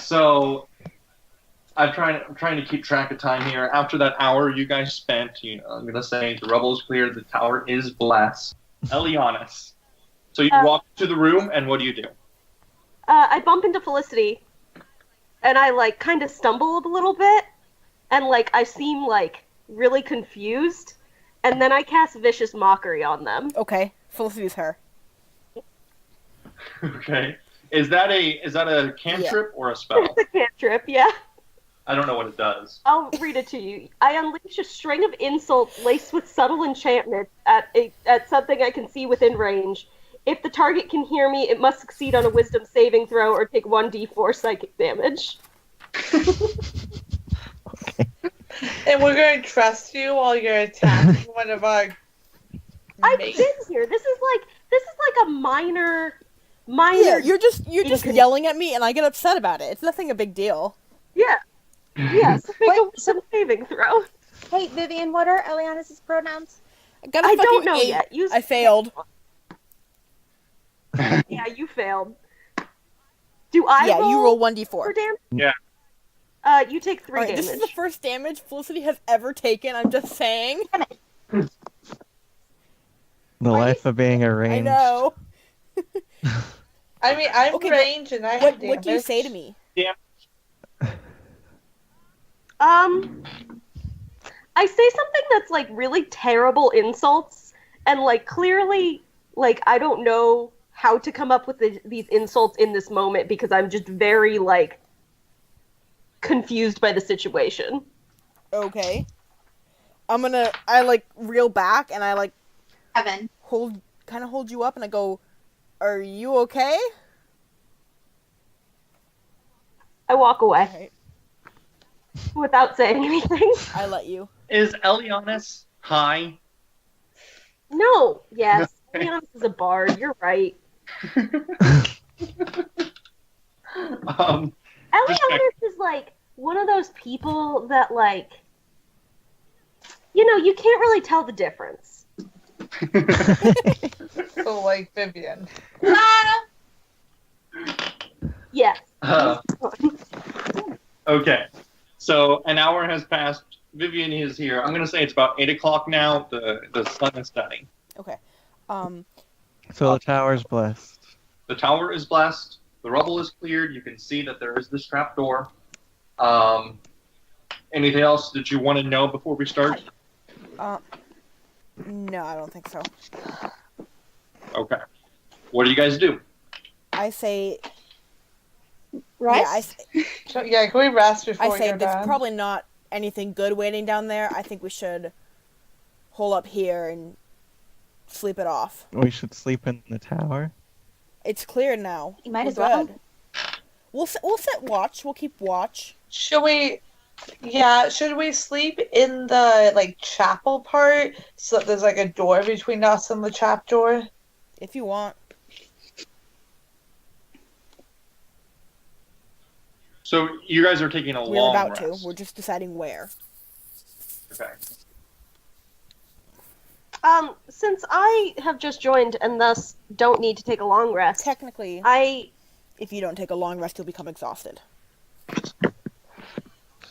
So I'm trying to keep track of time here. After that hour you guys spent, I'm gonna say the rubble is clear, the tower is blessed. Elianys. So you walk to the room, and what do you do? I bump into Felicity, and I kind of stumble a little bit, and I seem really confused, and then I cast Vicious Mockery on them. Okay, Felicity's her. Okay. Is that a cantrip or a spell? It's a cantrip, yeah. I don't know what it does. I'll read it to you. I unleash a string of insults laced with subtle enchantment at something I can see within range. If the target can hear me, it must succeed on a wisdom saving throw or take 1d4 psychic damage. Okay. And we're going to trust you while you're attacking one of our I've mates. been here. This is like a minor. Yeah, you're just yelling at me, and I get upset about it. It's nothing a big deal. Yeah. Yeah. So make a wisdom saving throw. Hey, Vivian, what are Elianys' pronouns? I got a I fucking don't know 8. yet. I failed. Yeah, you failed. Do I? Yeah, you roll for 1d4. damage? Yeah. You take 3 Alright, damage. this is the first damage Felicity has ever taken. I'm just saying. The life of being arranged. I know. I mean, I'm Okay, range and I have damage. What do you say to me? I say something that's really terrible insults, and clearly, I don't know how to come up with these insults in this moment because I'm just very confused by the situation. Okay. I reel back and I Evan. hold you up and I go, "Are you okay?" I walk away Alright. without saying anything. I let you. Is Elianys high? No, yes, Elianys is a bard. You're right. Elianys is one of those people that you can't really tell the difference. So, like Vivian. Yes. Okay. So an hour has passed. Vivian is here. I'm gonna say it's about 8 o'clock now. The sun is setting. Okay. So the tower's blessed. The tower is blessed. The rubble is cleared. You can see that there is this trap door. Anything else that you want to know before we start? No, I don't think so. Okay. What do you guys do? I say, Rest? Yeah, can we rest before I we say go there's down? probably not anything good waiting down there. I think we should hole up here and sleep it off. We should sleep in the tower. It's clear now. You might We're as well. good. We'll set watch. We'll keep watch. Should we sleep in the, chapel part so that there's, a door between us and the trap door? If you want. So you guys are taking a We're long about rest. to. We're just deciding where. Okay. Since I have just joined and thus don't need to take a long rest, Technically, if you don't take a long rest, you'll become exhausted.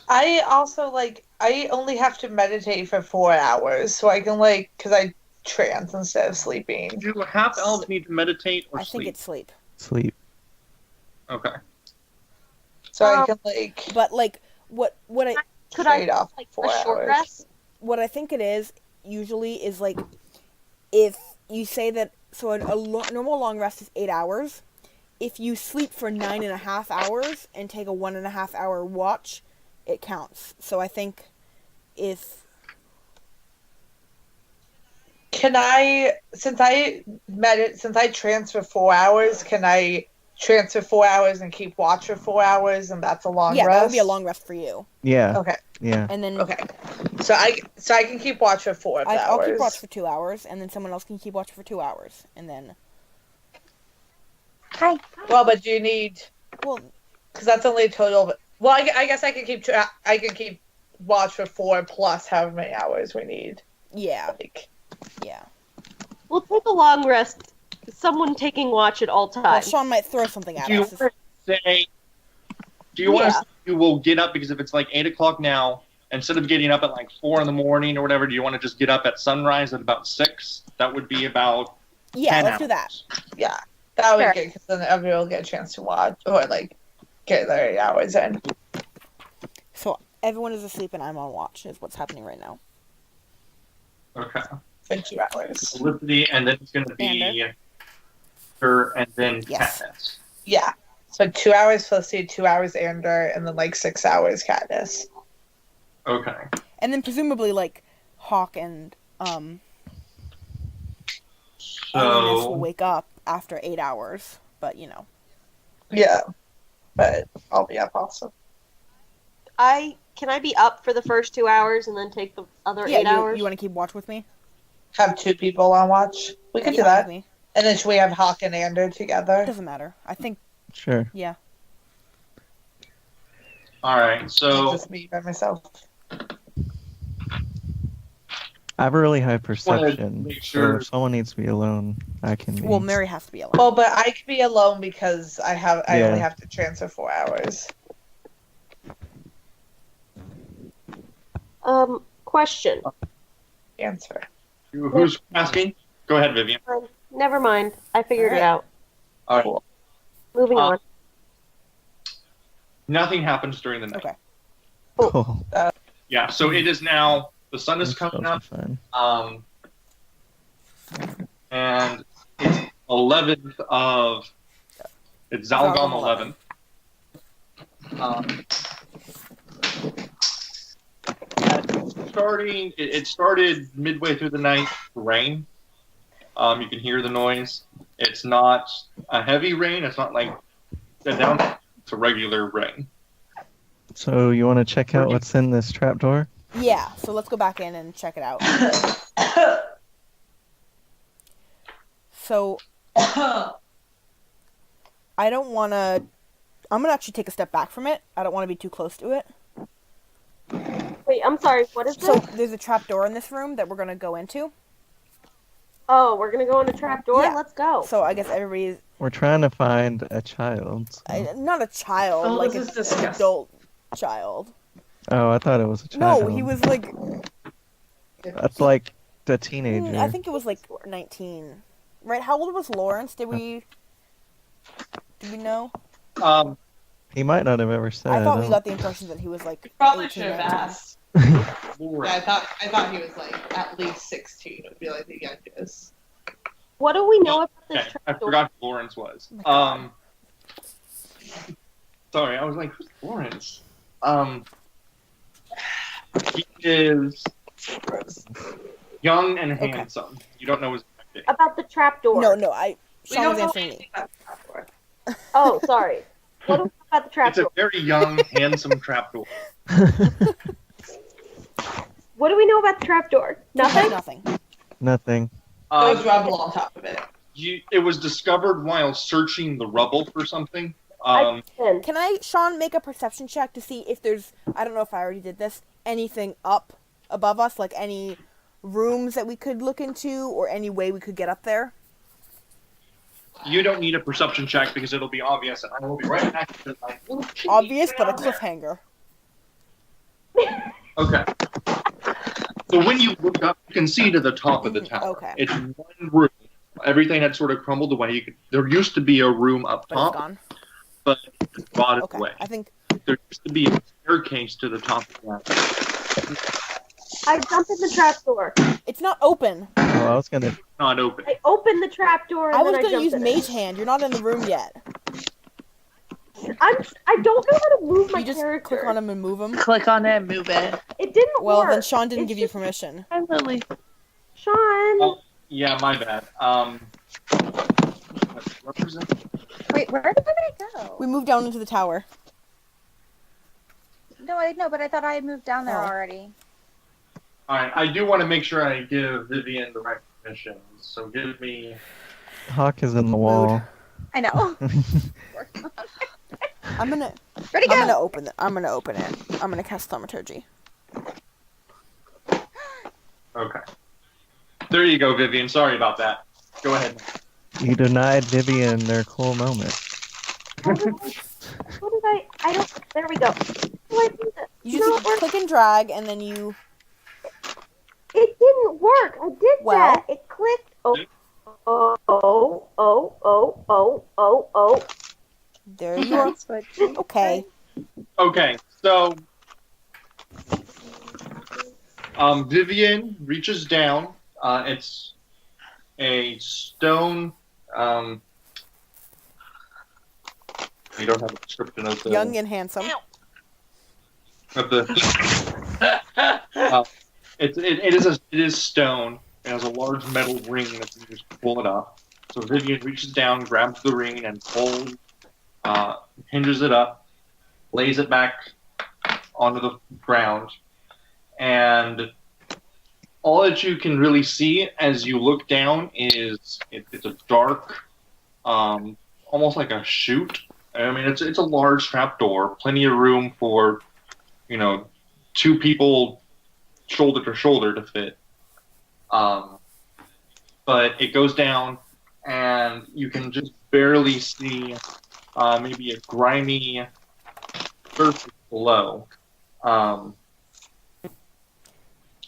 I also, I only have to meditate for 4 hours, so I can, because I trance instead of sleeping. Do half elves need to meditate or I sleep? think it's sleep. Sleep. Okay. So I can, But what I could I trade off a 4 short hours. rest? what I think it is usually is if you say that normal long rest is 8 hours. If you sleep for 9.5 hours and take a 1.5 hour watch, it counts. So I think if Can I, since I transfer 4 hours, can I transfer 4 hours and keep watch for 4 hours, and that's a long rest? that would be a long rest for you. Yeah. Okay. Yeah. And then Okay. So I can keep watch for 4 hours. I'll keep watch for 2 hours, and then someone else can keep watch for 2 hours, and then Hi. Well, but do you need? well, Because that's only a total of. Well, I guess I can keep. I can keep watch for 4 plus however many hours we need. yeah, Yeah. We'll take a long rest. Someone taking watch at all well, times. Shawn might throw something at Do you us. say Do you want to say you will get up, because if it's like 8 o'clock now, instead of getting up at like 4 in the morning or whatever, do you want to just get up at sunrise at about 6? That would be about 10 let's hours. do that. Yeah, that would Sure. be good, because then everyone will get a chance to watch or like get their 8 hours in. So everyone is asleep and I'm on watch. Is what's happening right now. Okay. For 2 hours. Felicity, and then it's going to be her, and then Yes. Katniss. Yeah. So 2 hours Felicity, 2 hours Ander, and then like 6 hours Katniss. Okay. And then presumably like Hawke and Elianys will So, wake up after 8 hours. But you know. Yeah. But I'll be up also. Can I be up for the first 2 hours and then take the other 8 hours? You want to keep watch with me? Have 2 people on watch. We could do Fine that. with me. And then should we have Hawke and Ander together? Doesn't matter. I think Sure. yeah. all right. So, Just me by myself. I have a really high wanna perception, make so sure- if someone needs to be alone, I can be. Well, Mary has to be alone. Well, but I could be alone because I Yeah. only have to transfer 4 hours. Question. Answer. who's asking? Go ahead, Vivian. Never mind. I figured it out. All right. Cool. Moving on. Nothing happens during the night. Okay. Cool. Yeah, so it is now, the sun is That's coming also up, fun. and it's 11th of, it's Zalgom 11. It started midway through the night to rain. You can hear the noise. It's not a heavy rain. It's not like a down. It's a regular rain. So you want to check out what's in this trapdoor? Yeah. So let's go back in and check it out. So I don't want to. I'm gonna actually take a step back from it. I don't want to be too close to it. Wait, I'm sorry. What is So this? there's a trap door in this room that we're gonna go into. Oh, we're gonna go on a trap door. Yeah. Let's go. So I guess everybody's We're trying to find a child. so- not a child, Oh, like this an is disgusting. adult child. Oh, I thought it was a child. No, he was like That's like a teenager. I think it was like 19. Right? How old was Lawrence? Did we know? He might not have ever said. I thought we don't- got the impression that he was like Probably 18, should have 19. asked. Lord. Yeah, I thought he was like at least 16 would be like the youngest. What do we know about this Okay, I trap door? forgot who Lawrence was. Oh my God. Sorry, I was like, who's Lawrence? He is young and Okay. handsome. You don't know his name. About the trap door. No, We Shawn don't was know answering anything me. about the trap door. Oh, sorry. What do we know about the trap It's a door? very young, handsome trapdoor. What do we know about the trap door? Nothing. Nothing. Nothing. There's rubble on top of it. It was discovered while searching the rubble for something. Ten. Can I, Shawn, make a perception check to see if there's, I don't know if I already did this, anything up above us, like any rooms that we could look into or any way we could get up there? You don't need a perception check because it'll be obvious, and I will be right back. Because I will keep Obvious, it but a out there. cliffhanger. Okay. So when you look up, you can see to the top of the tower. Okay. It's one room. Everything had sort of crumbled away. There used to be a room up But it's top, gone. but it's rotted Okay. away. I think, There used to be a staircase to the top of that. I jump in the trap door. it's not open. Oh, I was gonna. Not open. I open the trap door and I was then I going to jump use in Mage Hand. You're not in the room yet. I don't know how to move my You just character. click on him and move him. Click on it and move it. It didn't Well, work. then Shawn didn't It's give you just- permission. Hi, Lily. Shawn. Oh, yeah, my bad. Represent. Wait, where did I go? We moved down into the tower. No, I know, but I thought I had moved down there Oh. already. All right, I do want to make sure I give Vivian the right permissions. So give me. Hawke is in the wall. I know. I'm gonna Where'd it I'm go? gonna open it. I'm gonna open it. I'm gonna cast Thaumaturgy. Okay. There you go, Vivian. Sorry about that. Go ahead. You denied Vivian their cool moment. What did I? I don't. There we go. How do I do this? You No, just click and drag, and then you. it didn't work. I did Well- that. It clicked. Oh. There you are. That's what she Okay. Okay, so Vivian reaches down. It's a stone. We don't have a description of the Young and handsome. of the. It is stone. It has a large metal ring that you just pull it up. So Vivian reaches down, grabs the ring, and pulls, hinges it up, lays it back onto the ground, and all that you can really see as you look down is it's a dark, almost like a chute. I mean, it's a large trap door, plenty of room for, two people shoulder to shoulder to fit. But it goes down, and you can just barely see maybe a grimy surface below.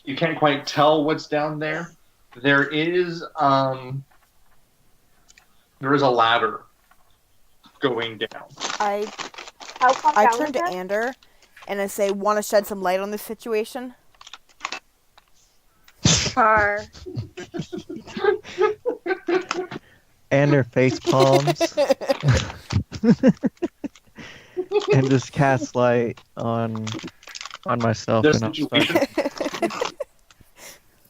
You can't quite tell what's down there. There is a ladder going down. How far I down turn is to it? Ander, and I say, "Want to shed some light on this situation?" Car. And her face palms. And just cast light on myself, This and situation.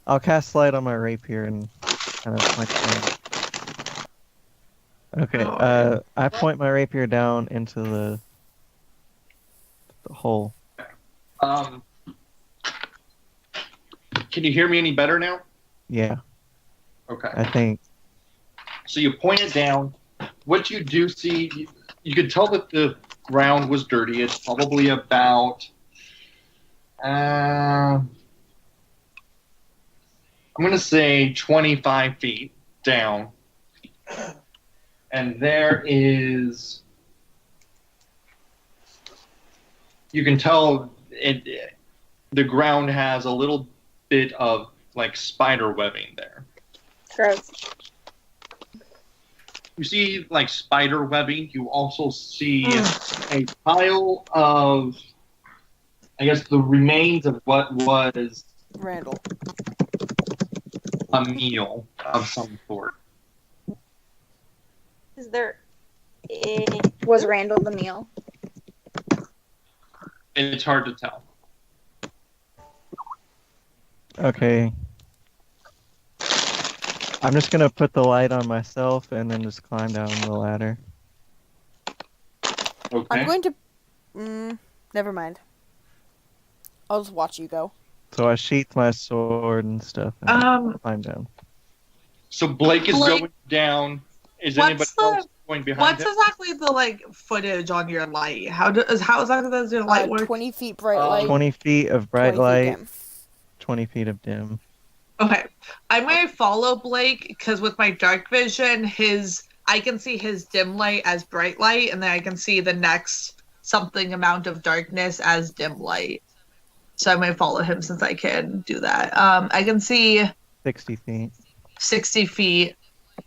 I'll cast light on my rapier and kind of like. Okay, I point my rapier down into the hole. Can you hear me any better now? Yeah, Okay. I think. So you point it down. What you do see, you could tell that the ground was dirty. It's probably about, I'm going to say 25 feet down. And there is, you can tell the ground has a little bit of like spider webbing there. Gross. You see like spider webbing. You also see a pile of, I guess, the remains of what was Randall. a meal of some sort. Is there? Was Randall the meal? It's hard to tell. Okay. I'm just gonna put the light on myself and then just climb down the ladder. Okay. I'm going to. Never mind. I'll just watch you go. So I sheath my sword and stuff and climb down. So Blake is going down. Is anybody else going behind What's him? exactly the footage on your light? How exactly does your light work? 20 feet bright light. 20 feet of bright 20 feet light, dim. 20 feet of dim. Okay, I'm gonna follow Blake because with my dark vision, I can see his dim light as bright light, and then I can see the next something amount of darkness as dim light. So I'm gonna follow him since I can do that. I can see 60 feet. 60 feet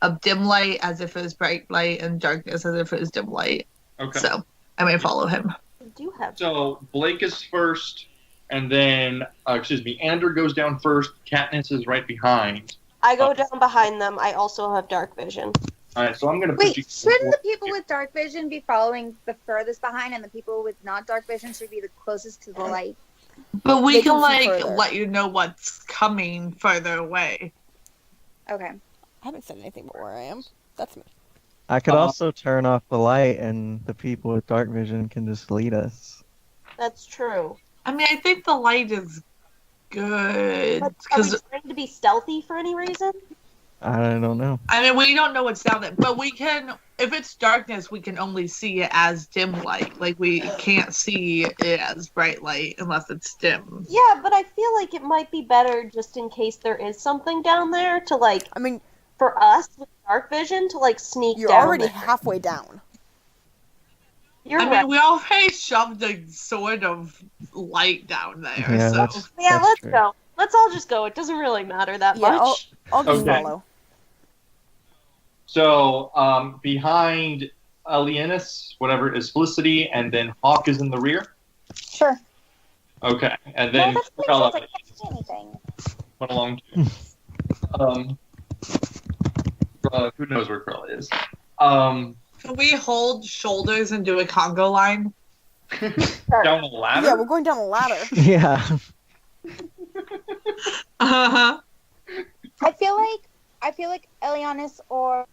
of dim light as if it was bright light, and darkness as if it was dim light. Okay. So I'm gonna follow him. We do have. So Blake is first, and then Ander goes down first. Katniss is right behind. I go down behind them. I also have dark vision. All right, so I'm gonna put you. Wait, shouldn't the people with dark vision be following the furthest behind, and the people with not dark vision should be the closest to the light? But we They can can see further. let you know what's coming further away. Okay. I haven't said anything about where I am. That's me. I could also turn off the light and the people with dark vision can just lead us. That's true. I mean, I think the light is good But are we because trying to be stealthy for any reason? I don't know. I mean we don't know what's down there, but we can. If it's darkness, we can only see it as dim light. Like we can't see it as bright light unless it's dim. Yeah, but I feel like it might be better just in case there is something down there to I mean, for us with dark vision to sneak you're down already there. halfway down. You're I right. mean, we already shoved a sword of light down there, Yeah, so. Yeah, that's let's true. go. Let's all just go. It doesn't really matter that Yeah, much. I'll just Okay. follow. So behind Elianys, whatever, is Felicity, and then Hawke is in the rear. Sure. Okay, and No, then that makes Bella sense. I can't see anything. went along too. Who knows where Krella is? Can we hold shoulders and do a Congo line? Down a ladder. Yeah, we're going down a ladder. Yeah. Uh-huh. I feel like Elianys or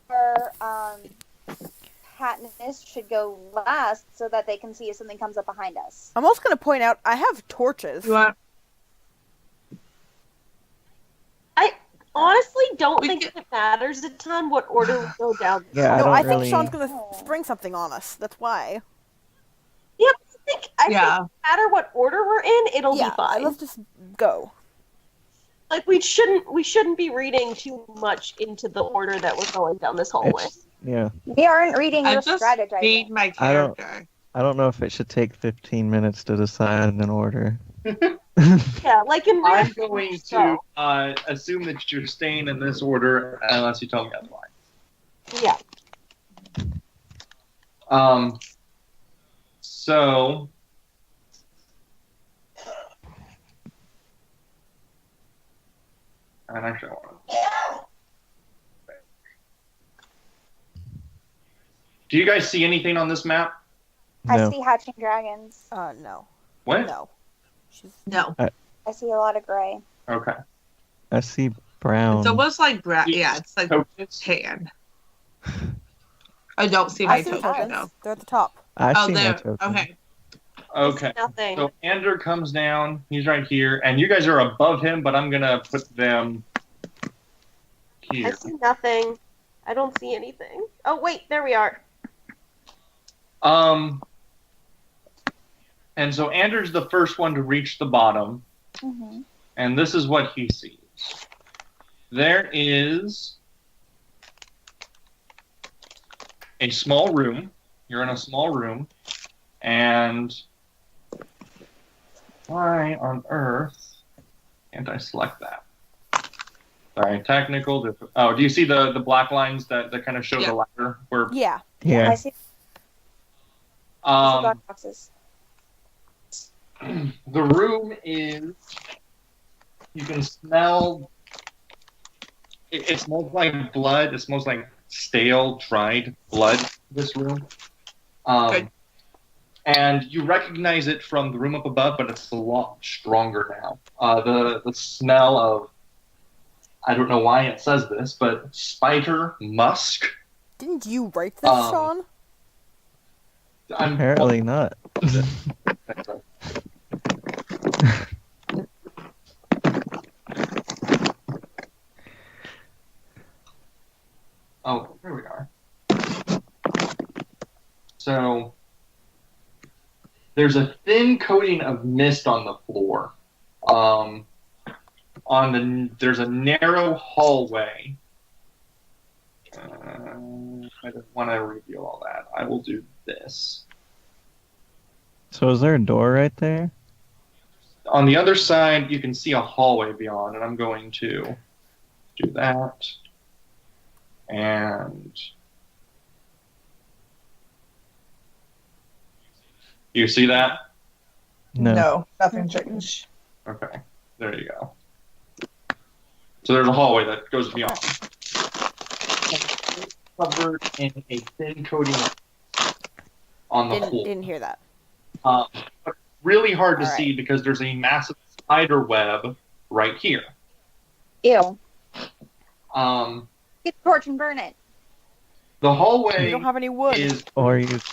Katniss should go last so that they can see if something comes up behind us. I'm also going to point out I have torches. You want? I honestly don't We think can- it matters a ton what order we go down. Yeah, No, don't I think really... Shawn's going to spring something on us. That's why. Yeah, I think Yeah. no matter what order we're in, it'll Yeah, be fine. let's just go. Like we shouldn't be reading too much into the order that we're going down this hallway. Yeah. We aren't reading I or just strategizing. need my I don't- character. I don't know if it should take 15 minutes to decide an order. Yeah, like in real I'm life, going to so, assume that you're staying in this order unless you tell me otherwise. yeah. So and actually I want to. Do you guys see anything on this map? I No. see hatching dragons. No. What? No. She's... No. I see a lot of gray. Okay. I see brown. It's almost like yeah, it's like Tokens? tan. I don't see I my see the token tokens. though. They're at the top. I Oh, see my there. token. Okay. Okay. Nothing. So Ander comes down. He's right here, and you guys are above him, but I'm gonna put them I here. see nothing. I don't see anything. Oh wait, there we are. And so Ander's the first one to reach the bottom, Mm-hmm. and this is what he sees. There is a small room. You're in a small room, and why on earth can't I select that? Sorry, technical. Oh, do you see the black lines that kind of show Yeah. the ladder? Where Yeah. Yeah. I see dark boxes. the room is. You can smell. It smells like blood. It smells like stale, dried blood. This room. Good. And you recognize it from the room up above, but it's a lot stronger now. The smell of, I don't know why it says this, but spider musk. Didn't you write this, Shawn? Apparently not. Oh, here we are. So there's a thin coating of mist on the floor. There's a narrow hallway. I don't want to reveal all that. I will do this. So is there a door right there? On the other side, you can see a hallway beyond, and I'm going to do that. And you see that? No. Nothing changed. Okay, there you go. So there's a hallway that goes beyond. Covered in a thin coating on the floor. Didn't hear that. But really hard to All right. see because there's a massive spider web right here. Ew. Um, Get the torch and burn it. the We hallway don't have any wood. is Or use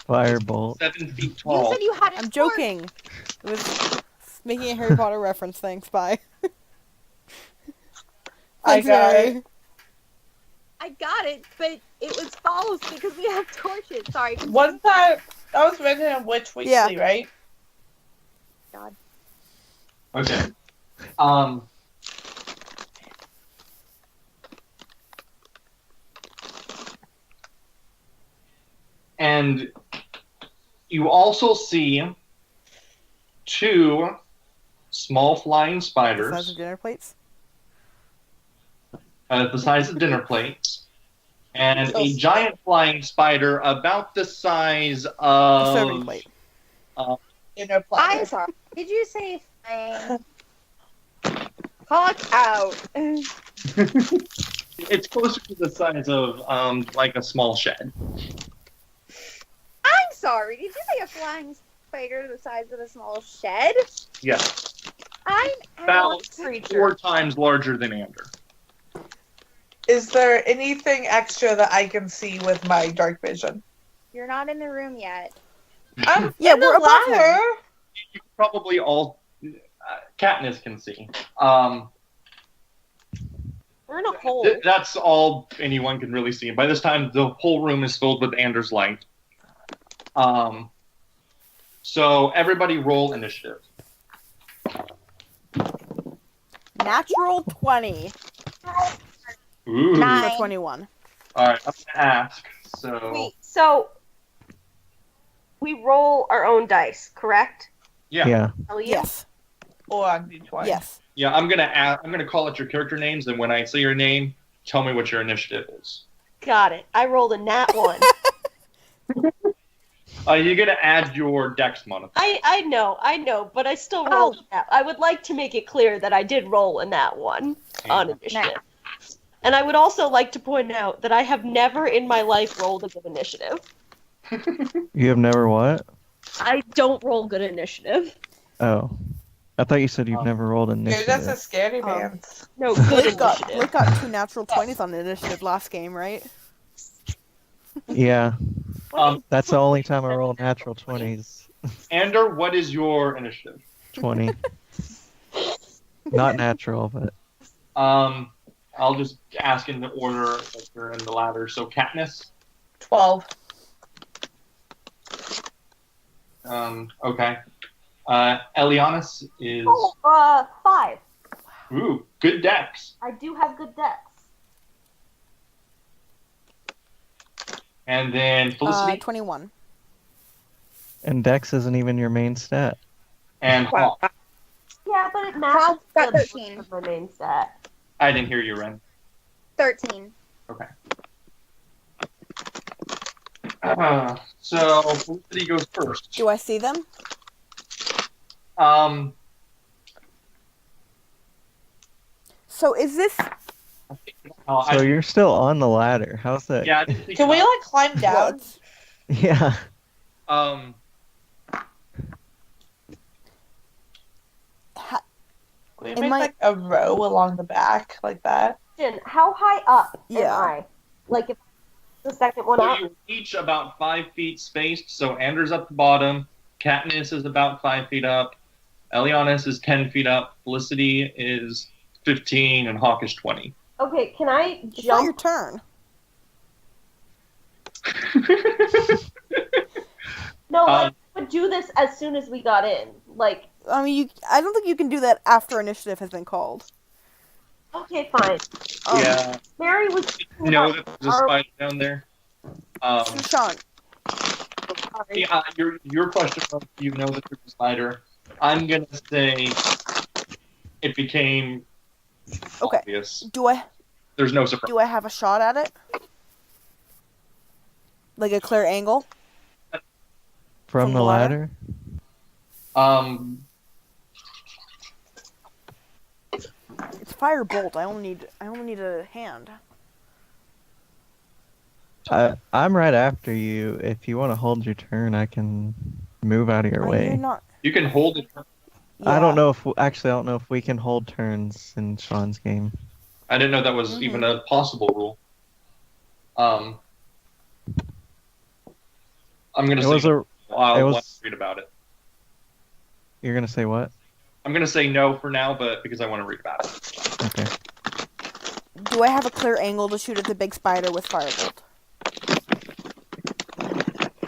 firebolt. 7 feet You tall. said you had a I'm torch. joking. It was making a Harry Potter reference. Thanks. Bye. I Thanks, got Harry. it. I got it, but it was false because we have torches. Sorry. Wasn't that was written in Witch Weekly, Yeah. right? God. Okay. And You also see 2 small flying The size spiders of dinner plates. the size of dinner plates, and So a giant flying spider about the size A serving of plate. Dinner platter. I'm sorry. Did you say flying? Hawk out. It's closer to the size of like a small shed. I'm sorry. Did you say a flying spider the size of a small shed? Yeah, I'm about out. 4 times larger than Ander. Is there anything extra that I can see with my dark vision? You're not in the room yet. I'm Yeah, in we're the above him. ladder. You probably all Katniss can see. We're in a hole. That's all anyone can really see. By this time, the whole room is filled with Anders' light. So everybody roll initiative. Natural 20 Ooh. Nine. for 21. All right, I'm gonna ask. So Wait, so we roll our own dice, correct? yeah. Elliot? Yes. Or on D20. Yes. Yeah, I'm gonna call out your character names, and when I say your name, tell me what your initiative is. Got it. I rolled a nat 1. You're gonna add your dex modifier. I know, but I still rolled a nat. I would like to make it clear that I did roll a nat 1 on initiative. And I would also like to point out that I have never in my life rolled a good initiative. You have never what? I don't roll good initiative. Oh. I thought you said you've never rolled You're initiative. just a scaredy man. No, good Blake got initiative. 2 natural 20s on the initiative last game, right? Yeah. Um, That's the only time I roll natural 20s. Ander, what is your initiative? 20. Not natural, but I'll just ask in the order that you're in the ladder. So Katniss. 12. Okay. Elianys is. Oh, 5. Ooh, good dex. I do have good dex. And then Felicity 21. and Dex isn't even your main stat. and Hawke. Yeah, but it matches Hawke got the 13. of my main stat. I didn't hear you, Ren. 13. Okay. So Felicity goes first. Do I see them? So is this... So you're still on the ladder. How's that? Yeah. I didn't think Can we about- like climb down? What? Yeah. Um. Ha- Can we Am make I- like a row along the back like that? How high up Yeah. am I? Like, if the second one So up? you're each about 5 feet spaced. So Anders up the bottom. Katniss is about 5 feet up. Elianys is 10 feet up. Felicity is 15, and Hawke is 20. Okay, can I It's not your jump? turn. No, like, Um, I would do this as soon as we got in. Like, I mean, I don't think you can do that after initiative has been called. okay, fine. Yeah. Mary was You know that there's a spider down there. Shawn, sorry. Yeah, your question was, you know that there's a spider. I'm gonna say it became Okay. obvious. do I There's no surprise. do I have a shot at it? Like a clear angle? From the ladder? Um, It's firebolt. I only need a hand. I'm right after you. If you want to hold your turn, I can move out of your You're way. not. you can hold it. I don't Yeah. know if I don't know if we can hold turns in Sean's game. I didn't know that was even a possible rule. I'm gonna It say was a. I'll it want was- to read about it. You're gonna say what? I'm gonna say no for now, but because I want to read about it. Okay. Do I have a clear angle to shoot at the big spider with firebolt?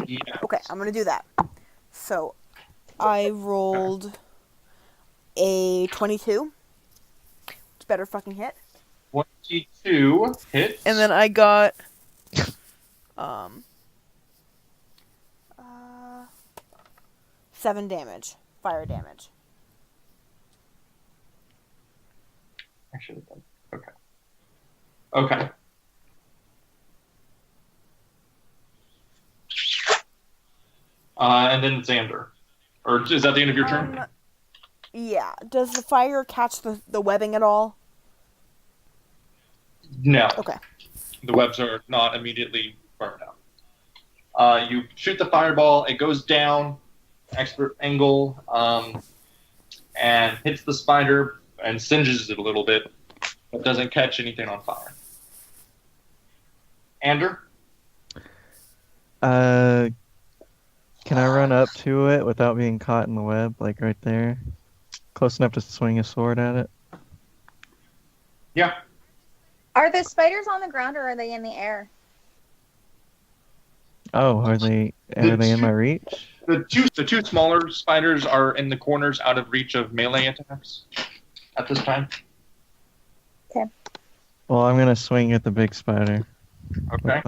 Yeah. Okay, I'm gonna do that. So, I rolled a 22. It's better fucking hit. 22 hits. And then I got 7 damage. Fire damage. I should have done. Okay. Okay. And then Xander. Or is that the end of your turn? Yeah. Does the fire catch the webbing at all? No. Okay. The webs are not immediately burned out. You shoot the fireball. It goes down, expert angle, and hits the spider and singes it a little bit, but doesn't catch anything on fire. Ander? Can I run up to it without being caught in the web, like right there? Close enough to swing a sword at it? Yeah. Are the spiders on the ground or are they in the air? Oh, are they in my reach? The two smaller spiders are in the corners out of reach of melee attacks at this time. Okay. Well, I'm gonna swing at the big spider. Okay.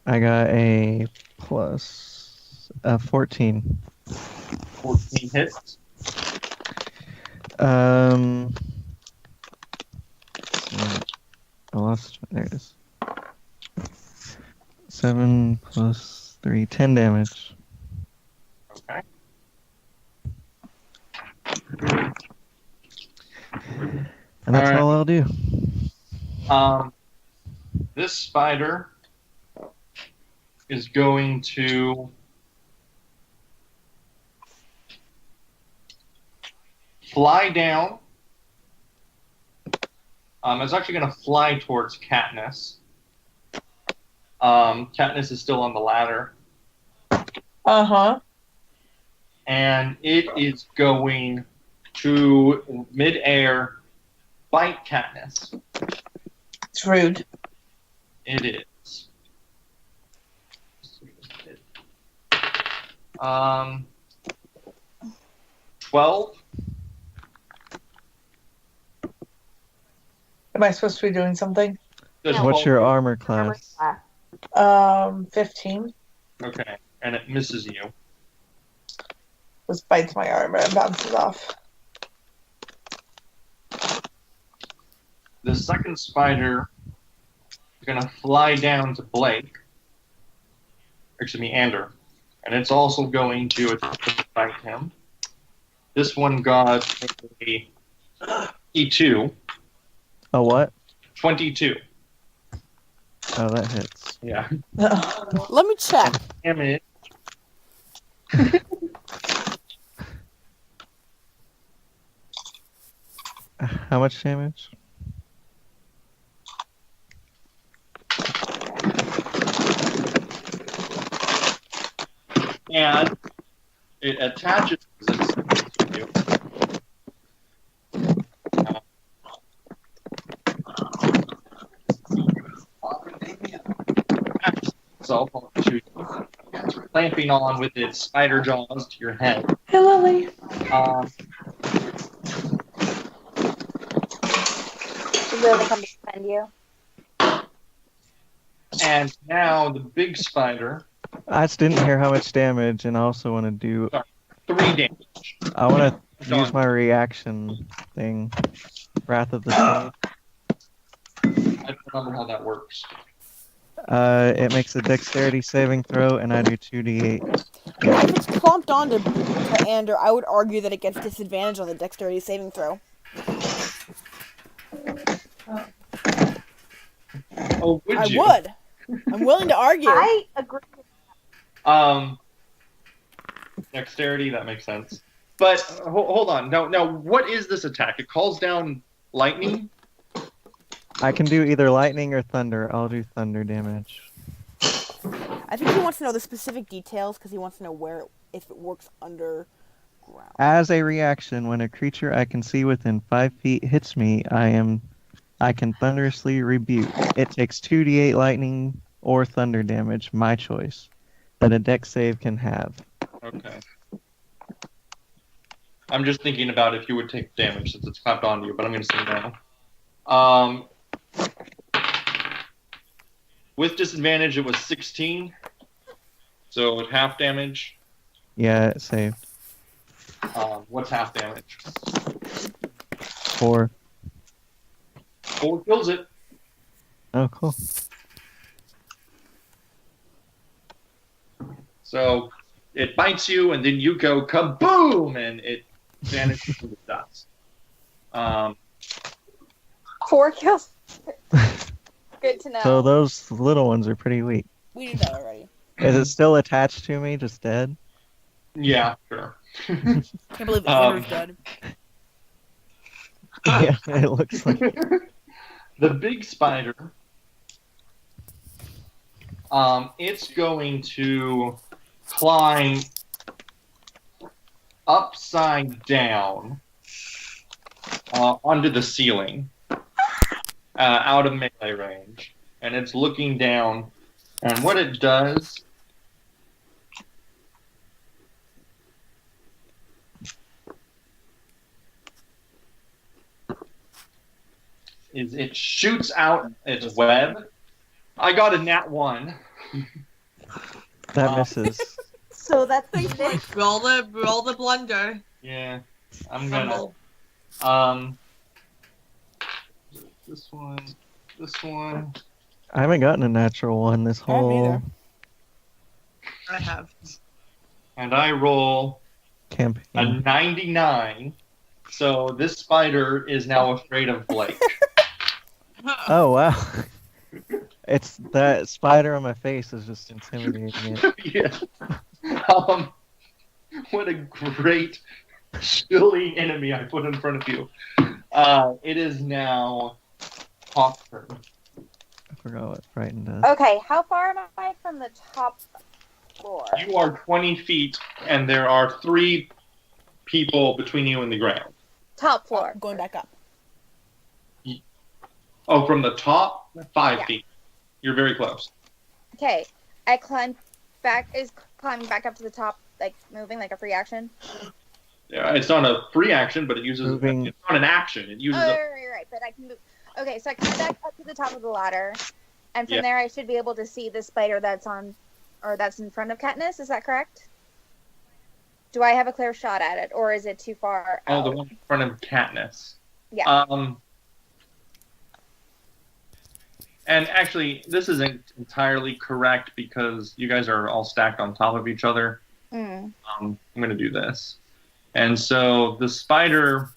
I got a plus 14. 14 hits. I lost. There it is. 7 plus 3, 10 damage. Okay. And that's all I'll do. This spider is going to fly down. It's actually going to fly towards Katniss. Katniss is still on the ladder. Uh-huh. And it is going to midair bite Katniss. It's rude. It is. 12. Am I supposed to be doing something? Does Yeah. What's 12 your hit? armor class? 15. Okay, and it misses you. Just bites my armor and bounces off. The second spider is going to fly down to Blake. Excuse me, Ander. And it's also going to attempt to bite him. This one got a 22. A what? 22. Oh, that hits. Yeah. Let me check. Damn it. How much damage? And it attaches to you. Itself onto you, clamping on with its spider jaws to your head. Hey, Lily. Should really come to defend you. And now the big spider, I just didn't hear how much damage, and I also want to do. 3 damage. I want to use my reaction thing. Wrath of the Sword. I don't remember how that works. It makes a dexterity saving throw, and I do 2d8. If it's clomped onto to Ander, I would argue that it gets disadvantage on the dexterity saving throw. Oh, would I you? would. I'm willing to argue. I agree. Dexterity, that makes sense. But hold on. Now, what is this attack? It calls down lightning? I can do either lightning or thunder. I'll do thunder damage. I think he wants to know the specific details because he wants to know if it works underground. As a reaction, when a creature I can see within 5 feet hits me, I can thunderously rebuke. It takes 2d8 lightning or thunder damage, my choice, that a dex save can have. Okay. I'm just thinking about if you would take damage since it's clapped onto you, but I'm going to say no. With disadvantage, it was 16. So half damage. Yeah, it saved. What's half damage? 4. 4 kills it. Oh, cool. So it bites you, and then you go kaboom, and it vanishes into dust. 4 kills. Good to know. So those little ones are pretty weak. We did that already. Is it still attached to me, just dead? Yeah, sure. Can't believe Andrew's dead. Yeah, it looks like. The big spider. It's going to climb upside down onto the ceiling, out of melee range, and it's looking down. And what it does is it shoots out its web. I got a nat 1. That misses. So that's the Roll the blunder. Yeah, I'm gonna. Fumble. This one. I haven't gotten a natural one this I haven't whole either. I have. And I roll a campaign. 99. So this spider is now afraid of Blake. Oh, wow. It's that spider on my face is just intimidating it. Yeah. What a great, silly enemy I put in front of you. It is now Hawke's turn. I forgot what frightened does. Okay, how far am I from the top floor? You are 20 feet, and there are 3 people between you and the ground. Top floor. Going back up. Oh, from the top, 5 Yeah. feet. You're very close. Okay, I climb back. Is climbing back up to the top, like moving, like a free action? Yeah, it's not a free action, but it uses. Moving. It's not an action. It Oh, uses. right, but I can move. Okay, so I climb back up to the top of the ladder, and from there I should be able to see the spider that's on, or that's in front of Katniss. Is that correct? Do I have a clear shot at it, or is it too far out? The one in front of Katniss. Yeah. And actually, this isn't entirely correct because you guys are all stacked on top of each other. Mm. I'm going to do this. And so the spider...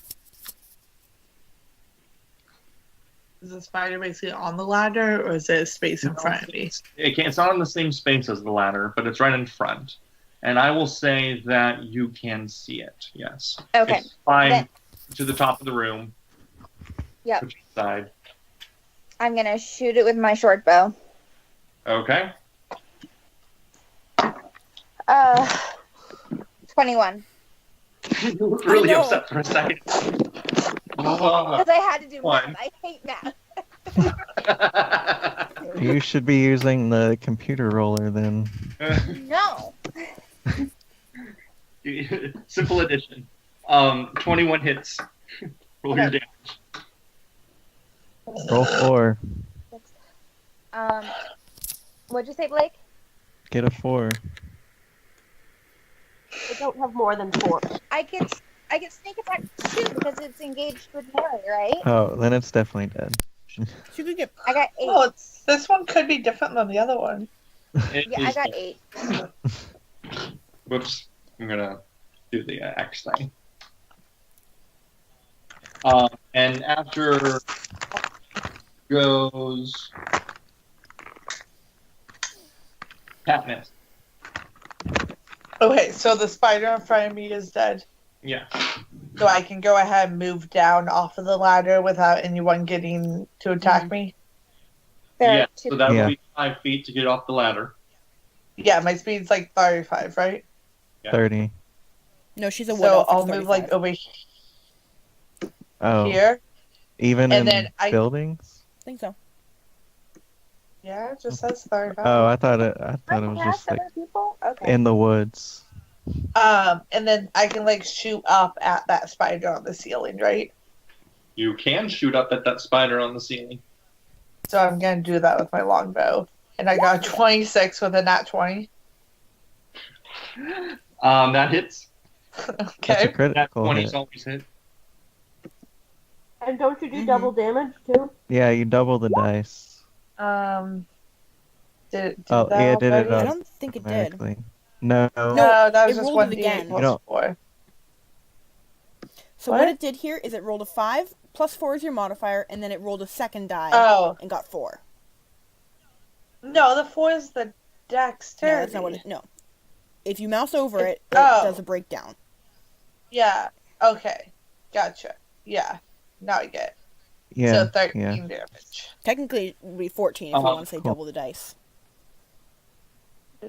Is the spider basically on the ladder, or is it a space in front of me? It's not in the same space as the ladder, but it's right in front. And I will say that you can see it, yes. Okay. It's climbed to the top of the room. Yep. Which side? I'm gonna shoot it with my short bow. Okay. 21. You look really know. upset for a second. Because I had to do One. math. I hate math. You should be using the computer roller then. No. Simple addition. 21 hits. Roll your damage. Roll 4. What'd you say, Blake? Get a 4. I don't have more than 4. I get sneak attack 2 because it's engaged with melee, right? Oh, then it's definitely dead. She could get. I got 8. Oh, this one could be different than the other one. Yeah, I got 8. Whoops. I'm going to do the X thing. And after goes Katniss. Okay, so the spider in front of me is dead. Yeah. So I can go ahead and move down off of the ladder without anyone getting to attack me? Yeah, so that Yeah. would be 5 feet to get off the ladder. Yeah, my speed's like 35, right? Yeah. 30. No, she's a wood So elf. I'll It's move like 35. over Oh, here. even and in then I- buildings? I think so. Yeah, it just says 35. Oh, I thought it was just like people? Okay. in the woods. And then I can like shoot up at that spider on the ceiling, right? You can shoot up at that spider on the ceiling. So I'm gonna do that with my longbow. And I got 26 with a nat 20. That hits. That's a Okay. That critical 20's hit. always hit. And don't you do double damage too? Yeah, you double the dice. Did it do Oh, that yeah, it did it already? I don't think it did. automatically. No. No, No, that was it just rolled it 1d8 again. plus You don't- 4. So What? what it did here is it rolled a 5, plus 4 is your modifier, and then it rolled a second die Oh. and got 4. No, the 4 is the No, dexterity. that's not what it... No. If you mouse over it, it Oh. does a breakdown. Yeah. Okay. Gotcha. Yeah. Now I get it. Yeah. So 13 yeah. damage. Technically, it would be 14 if you Uh-huh. want to say Cool. double the dice.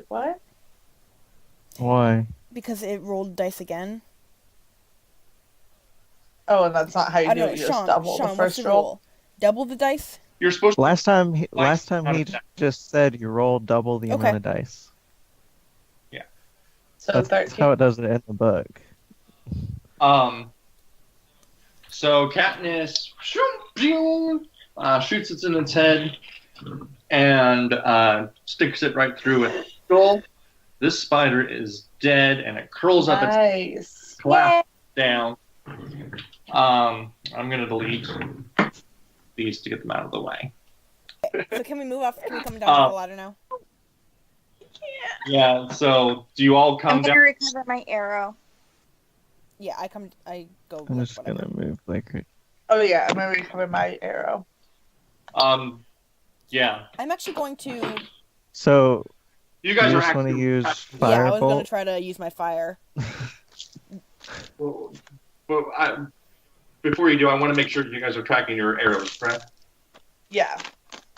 What? Why? Because it rolled dice again. Oh, and that's not how you I do don't it. know, You Shawn, just double Shawn, the what's first the roll. rule? Double the dice? You're supposed to. Last time he Not a die. just said you roll double the Okay. amount of dice. So That's 13. how it does it in the book. So Katniss shoots it in its head and sticks it right through its skull. This spider is dead, and it curls up its Nice. collapse down. I'm gonna delete these to get them out of the way. So can we move off? Can we come down off the ladder now? Yeah. So do you all I'm come gonna down? recover my arrow. Yeah, I go. I'm like, just whatever. gonna move like Oh, yeah. I'm going to recover my arrow. Yeah. I'm actually going to... So You guys you are just want to actually. use Yeah, I was going firebolt. to try to use my fire. But before you do, I want to make sure you guys are tracking your arrows, correct? Yeah.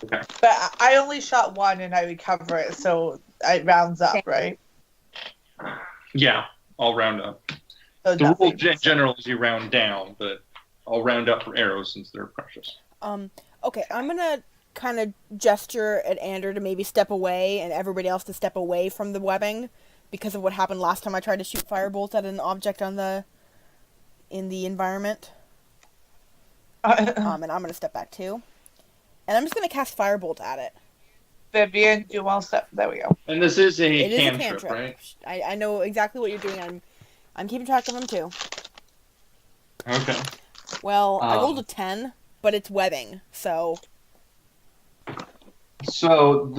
Okay. But I only shot one and I recover it, so it rounds up, right? Yeah. I'll round up. So The rule nothing. general is you round down, but I'll round up for arrows since they're precious. Okay, I'm going to kind of gesture at Ander to maybe step away and everybody else to step away from the webbing because of what happened last time I tried to shoot firebolts at an object in the environment. And I'm going to step back too. And I'm just going to cast firebolt at it. Vivian, do one step. There we go. And this is It a is a cantrip, cantrip. right? I know exactly what you're doing. I'm keeping track of them too. Okay. Well, I Um, rolled a 10, but it's webbing, so... So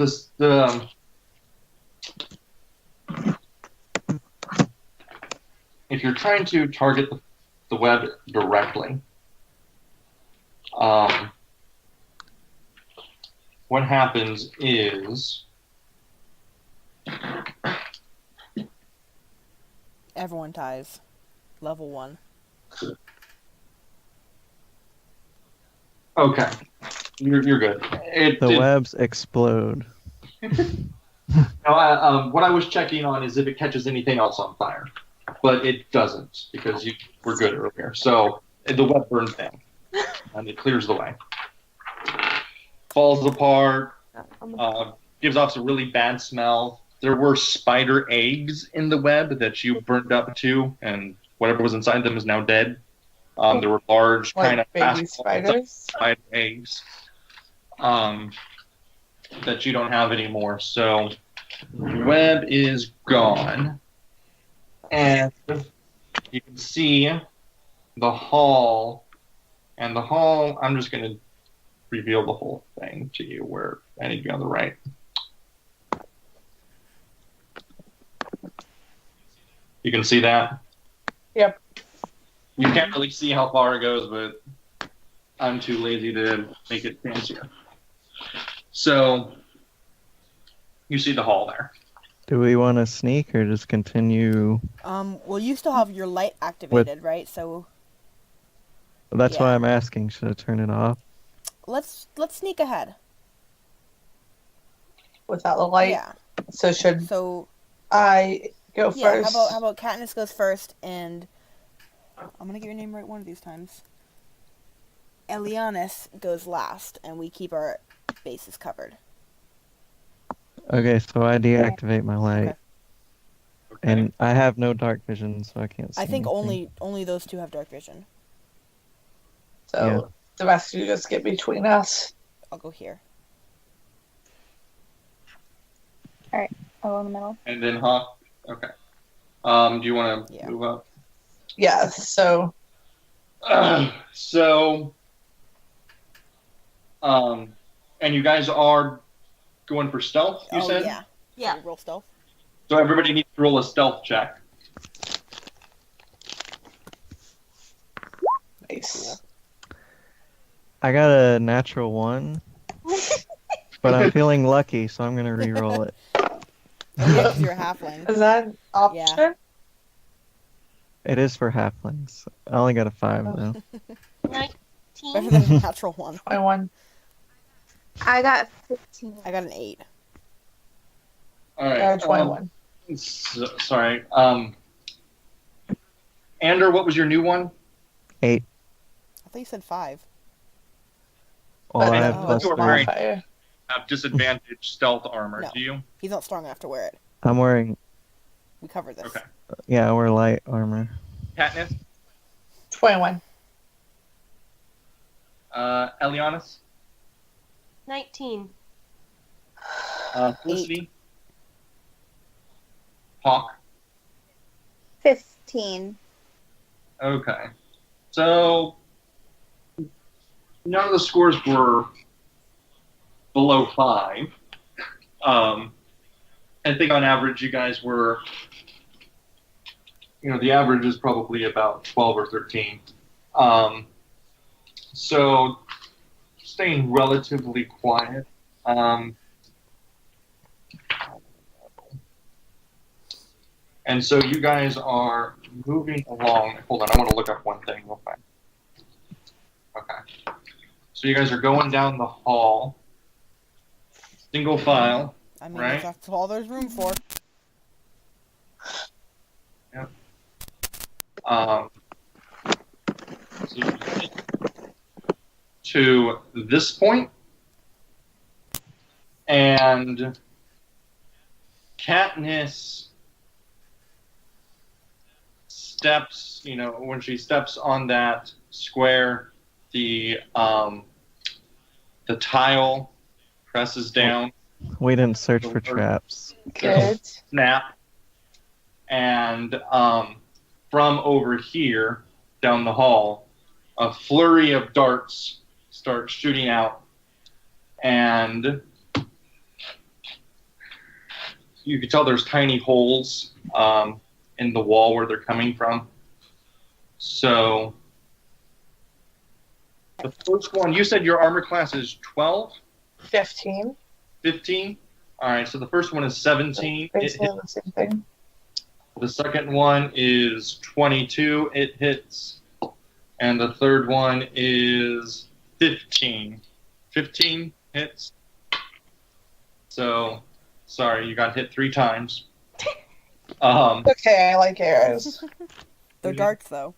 if you're trying to target the web directly, what happens is Everyone ties. Level 1. okay, you're good. The webs explode. No, what I was checking on is if it catches anything else on fire, but it doesn't because you were good earlier. So the web burns down and it clears the way. Falls apart, gives off a really bad smell. There were spider eggs in the web that you burned up too, and whatever was inside them is now dead. There were large Like kind of baby spiders. spider eggs that you don't have anymore. So the web is gone, and you can see the hall. And the hall, I'm just going to reveal the whole thing to you where I need to be on the right. You can see that? Yep. You can't really see how far it goes, but I'm too lazy to make it fancier. So, you see the hall there. Do we want to sneak or just continue? Well, you still have your light activated, right? So That's Yeah. why I'm asking. Should I turn it off? let's sneak ahead. Without the light. Yeah. So should So I go yeah, first? how about Katniss goes first, and I'm gonna get your name right one of these times. Elianys goes last, and we keep our bases covered. Okay, so I deactivate my light, Okay. and I have no dark vision, so I can't see. I think anything. only those two have dark vision. So Yeah. the rest of you just get between us. I'll go here. Oh, in the middle. And then Hawke. Okay. Do you want to Yeah. move up? Yeah, so So, and you guys are going for stealth, you said? Yeah. Yeah. So roll stealth. So everybody needs to roll a stealth check. nice. I got a natural 1, but I'm feeling lucky, so I'm gonna re-roll it. Oh, yeah, because you're a halfling. Is that an option? It is for halflings. I only got a 5 though. 19. Better than a natural 1. 21. I got 15. I got an 8. All right. 21. Sorry. Ander, what was your new one? 8. I thought you said 5. Well, I Okay. have Oh, plus you're 3. wearing- Modifier. Have disadvantage stealth armor. No. Do you? He's not strong enough to wear it. I'm wearing, We covered this. Okay. yeah, I wear light armor. Katniss? 21. Elianys? 19. Felicity? Hawke? 15. Okay. So, none of the scores were below 5. I think on average you guys were, the average is probably about 12 or 13. So, staying relatively quiet. And so you guys are moving along. Hold on, I want to look up one thing real quick. Okay. So you guys are going down the hall. Single file. I mean, Right. that's all there's room for. Yep. So you get to this point, and Katniss steps, when she steps on that square, the tile presses down, We didn't search for traps. Good. snap, and from over here down the hall, a flurry of darts start shooting out, and you can tell there's tiny holes in the wall where they're coming from. So the first one, you said your armor class is 12, 15. 15? All right, so the first one is 17. It Basically hits. the same thing. The second one is 22. It hits. And the third one is 15. 15 hits. So, sorry, you got hit 3 times. Okay, I like arrows. They're darts, though.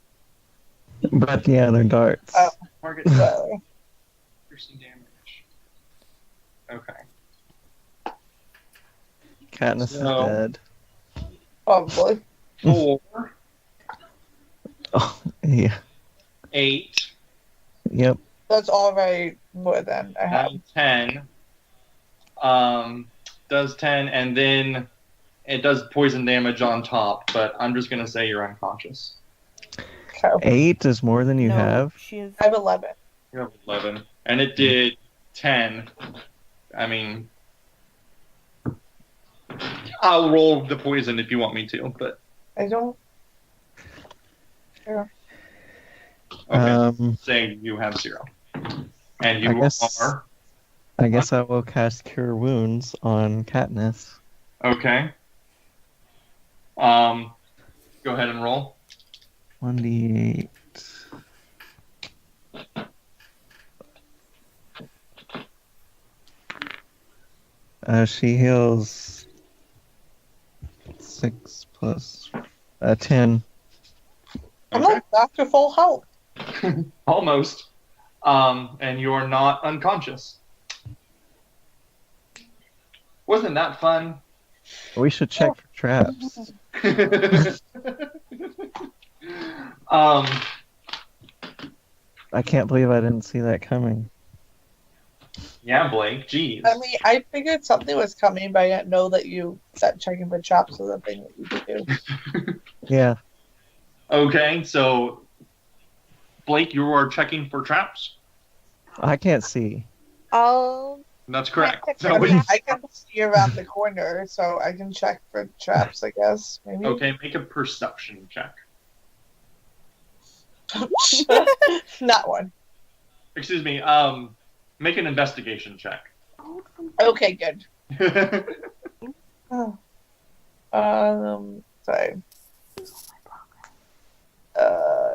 But yeah, they're darts. Oh. Target So, piercing damage. Okay. Katniss So- is dead. probably. 4, Oh, yeah. 8, Yep. That's already more than I have. 9, 10. Does 10, and then it does poison damage on top, but I'm just going to say you're unconscious. Okay. 8 is more than you no, have. She is. I have 11. You have 11. And it did 10. I mean, I'll roll the poison if you want me to, but I don't. okay. Saying you have 0. And you are. I guess I will cast Cure Wounds on Katniss. Okay. Go ahead and roll. 1d8. She heals 6 plus 10. I'm Okay. not back to full health. Almost. And you're not unconscious. Wasn't that fun? We should check for traps. I can't believe I didn't see that coming. Yeah, Blake. Jeez. I mean, I figured something was coming, but I didn't know that checking for traps was a thing that you could do. Yeah. Okay, so Blake, you are checking for traps. I can't see. I'll That's correct. check So for we- traps. I can see around the corner, so I can check for traps, I guess. Maybe. okay, make a perception check. Not one. Excuse me. Make an investigation check. Okay, good. Sorry.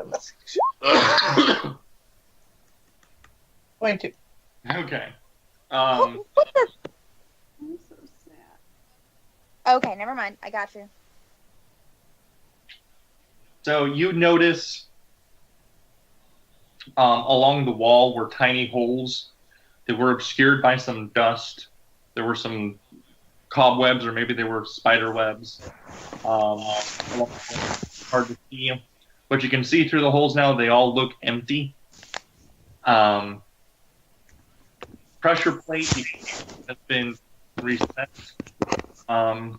Investigation. 22. Okay. I'm so sad. Okay, never mind. I got you. So you notice along the wall were tiny holes that were obscured by some dust. There were some cobwebs, or maybe they were spider webs. Hard to see. But you can see through the holes now. They all look empty. Pressure plate has been reset. And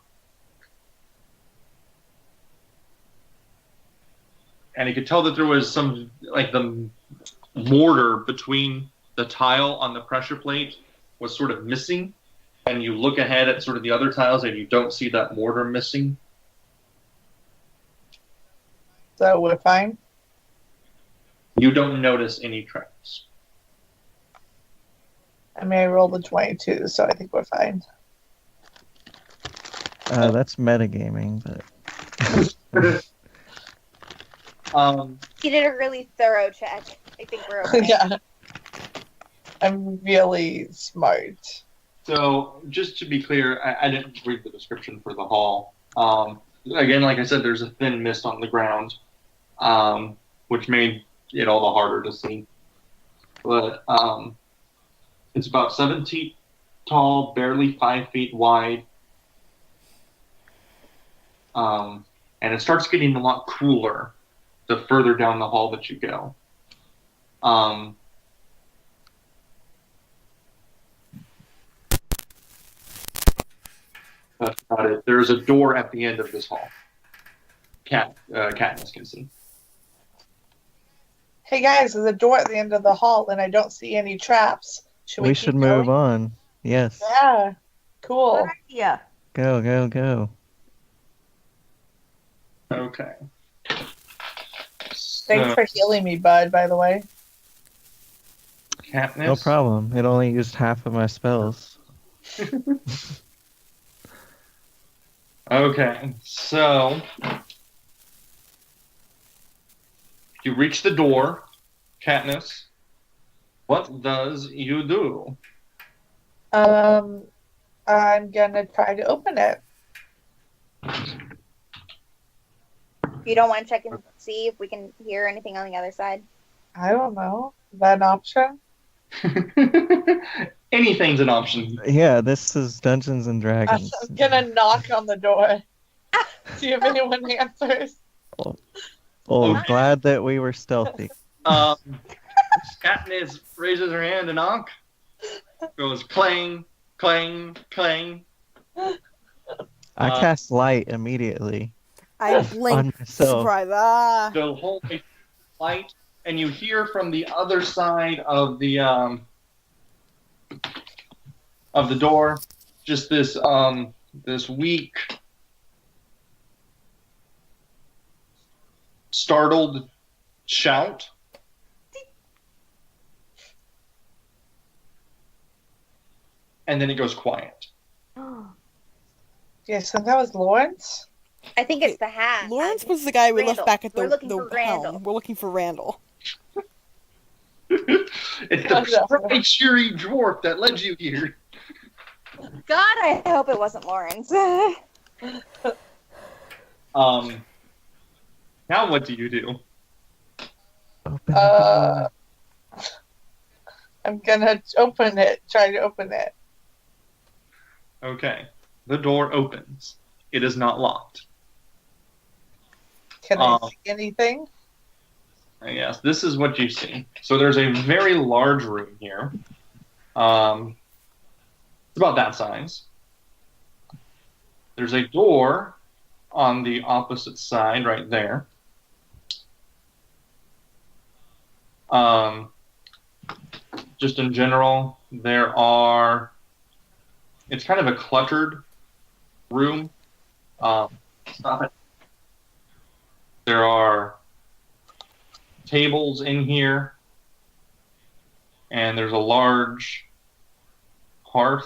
you could tell that there was some, like, the mortar between the tile on the pressure plate was sort of missing. And you look ahead at sort of the other tiles and you don't see that mortar missing. So we're fine. You don't notice any traps. I mean, I rolled a 22, so I think we're fine. That's metagaming, but You did a really thorough check. I think we're okay. Yeah. I'm really smart. So, just to be clear, I didn't read the description for the hall. Again, like I said, there's a thin mist on the ground, which made it all the harder to see. But it's about 7 feet tall, barely 5 feet wide. And it starts getting a lot cooler the further down the hall that you go. That's about it. There's a door at the end of this hall. Katniss can see. Hey guys, there's a door at the end of the hall, and I don't see any traps. we keep should move going? on. Yes. Yeah. Cool. Good idea. Go, go, go. Okay. Thanks for healing me, bud, by the way. Katniss. No problem. It only used half of my spells. Okay, so you reach the door, Katniss. What does you do? I'm gonna try to open it. You don't want to check and see if we can hear anything on the other side? I don't know. Is that an option? Anything's an option. Yeah, this is Dungeons and Dragons. I'm gonna knock on the door. See if anyone answers. Oh, glad that we were stealthy. Katniss raises her hand and knock. Goes clang, clang, clang. I cast light immediately. I blinked. myself. Surprise. Ah. The whole light, and you hear from the other side of the door just this this weak, startled shout. And then it goes quiet. Yeah, so that was Lawrence? I think it's the hat. Lawrence was the guy we Randall. left back at We're looking for the Randall. helm. We're looking for Randall. It's the perfect cheery dwarf that led you here. God, I hope it wasn't Lawrence. Now what do you do? Open the door. I'm gonna open it. Try to open it. Okay. The door opens. It is not locked. Can I see anything? Yes, this is what you see. So there's a very large room here. It's about that size. There's a door on the opposite side, right there. Just in general, it's kind of a cluttered room. Stop it. There are tables in here, and there's a large hearth.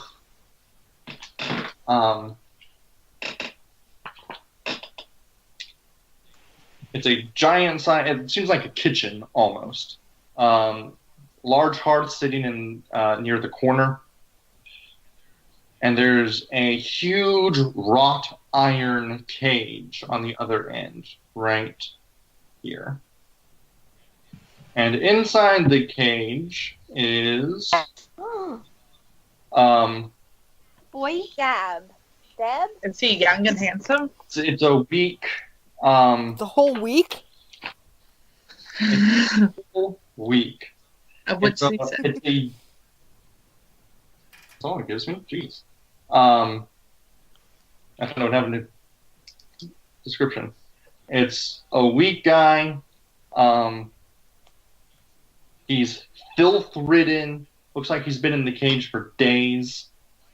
It's a giant size. It seems like a kitchen almost. Large hearth sitting in near the corner, and there's a huge wrought iron cage on the other end, right here. And inside the cage is Boy, Deb. Is he young and handsome? it's a weak The whole week? weak. Which It's a, season? that's all it gives me. Jeez. I don't have a description. It's a weak guy. He's filth-ridden. Looks like he's been in the cage for days.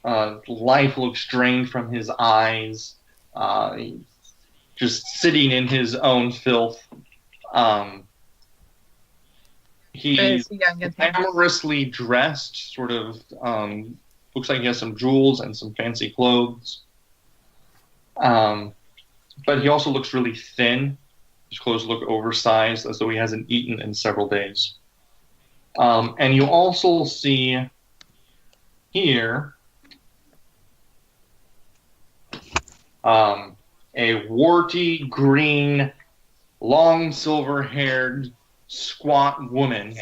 Life looks drained from his eyes. He's just sitting in his own filth. He's young and handsome. glamorously dressed, sort of. Looks like he has some jewels and some fancy clothes. But he also looks really thin. His clothes look oversized, as though he hasn't eaten in several days. And you also see here a warty, green, long silver-haired, squat woman.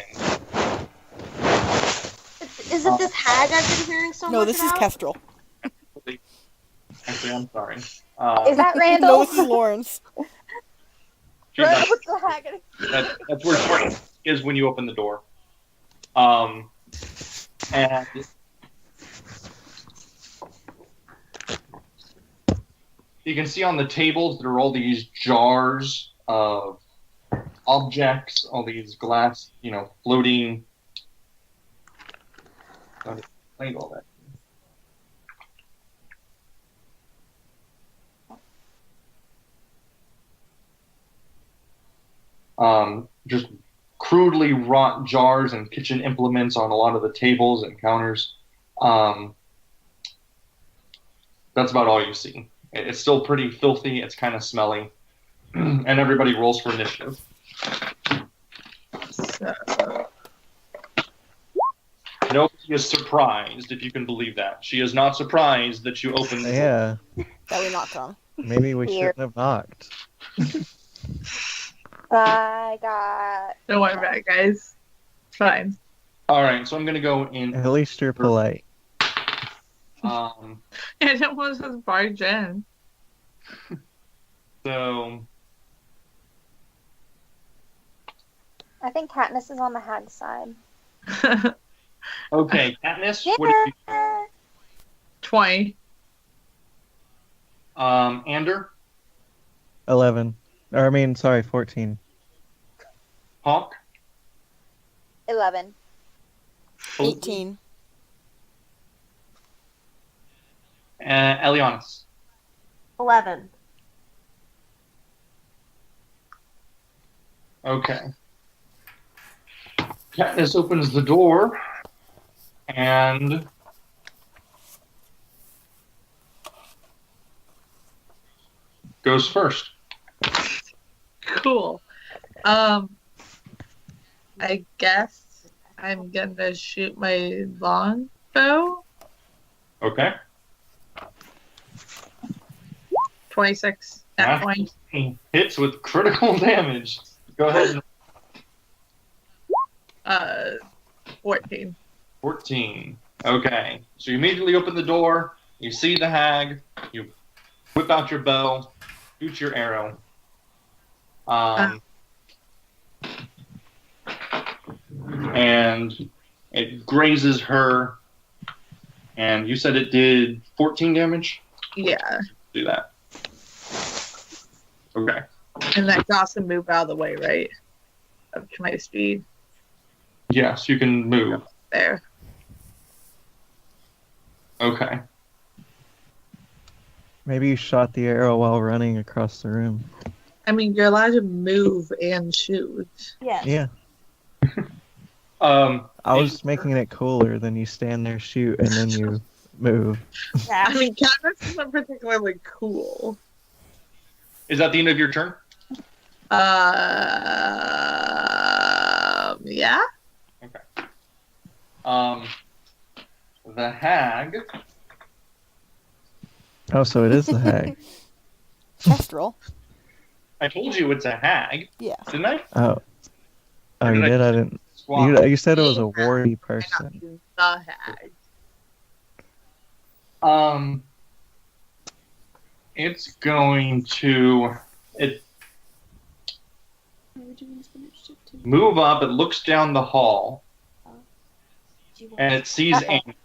Is it this hag I've been hearing so No, much this is about? Kestrel. Actually, I'm sorry. Is that Randall? No, this is Lawrence. What's the hag? That's where Sorcerer is when you open the door. And you can see on the tables there are all these jars of objects, all these glass, floating. How to explain all that? Just crudely wrought jars and kitchen implements on a lot of the tables and counters. That's about all you see. It's still pretty filthy. It's kind of smelly. And everybody rolls for initiative. Nobody is surprised, if you can believe that. She is not surprised that you opened the door. Yeah, That we knocked on. maybe we shouldn't have knocked. I got. Don't worry about it, guys. It's fine. All right, so I'm going to go in. At least you're polite. I didn't want to barge in. So, I think Katniss is on the hag side. okay, Katniss, Yeah. what did you 20. Ander, 11. 14. Hawke, 11. 18. Elianys. 11. Okay. Katniss opens the door and goes first. Cool. I guess I'm gonna shoot my longbow. Okay. 26 at point. Hits with critical damage. Go ahead. 14. 14. Okay. So you immediately open the door. You see the hag. You whip out your bow. Shoot your arrow. And it grazes her. And you said it did 14 damage? Yeah. Do that. Okay. And that got to move out of the way, right? Up to my speed. Yes, you can move. There. Okay. Maybe you shot the arrow while running across the room. I mean, you're allowed to move and shoot. Yes. Yeah. I was making it cooler than you stand there, shoot, and then you move. I mean, Katniss isn't particularly cool. Is that the end of your turn? Yeah. Okay. The hag. Oh, so it is the hag. Kestrel. I told you it's a hag, Yeah. didn't I? Oh, you did? I didn't. You said it was a warty person. The hag. It's going to move up. It looks down the hall, and it sees Amy.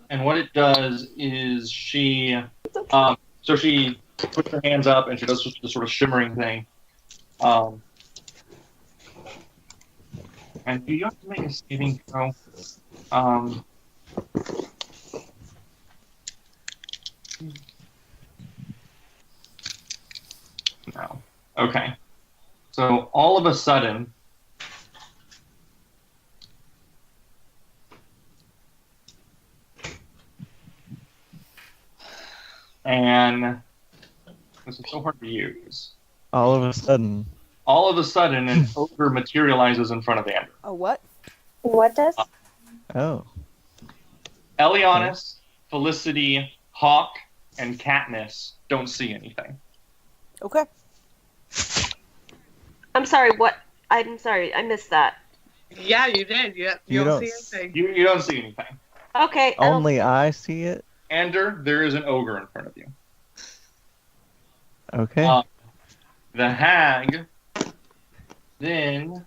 And what it does is she puts her hands up and she does the sort of shimmering thing. And you have to make a saving throw. No. Okay. So all of a sudden, and this is so hard to use. All of a sudden, an ogre materializes in front of Andrew. Oh, what? What does? oh. Elianys, Felicity, Hawke, and Katniss don't see anything. Okay. I'm sorry, what? I'm sorry, I missed that. Yeah, you did. You don't see anything. You don't see anything. Okay. Only I see it? Ander, there is an ogre in front of you. Okay. The hag then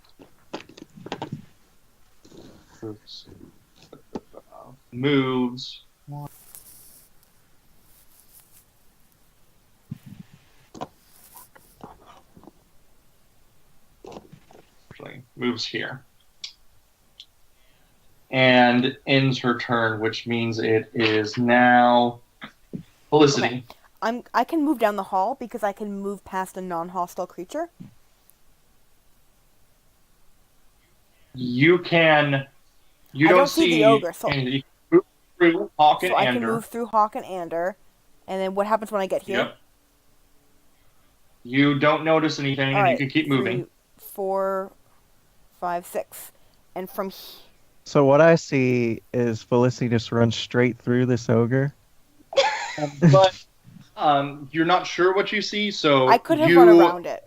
moves. Actually, moves here. And ends her turn, which means it is now Felicity. Okay. I can move down the hall because I can move past a non-hostile creature. You can. You I don't don't see the ogre, so- anything. You can move through Hawke and So I can Ander. move through Hawke and Ander. And then what happens when I get here? Yep. You don't notice anything, and you can keep moving. 3, 4, 5, 6. And from So what I see is Felicity just runs straight through this ogre. But you're not sure what you see, so I could have run around it.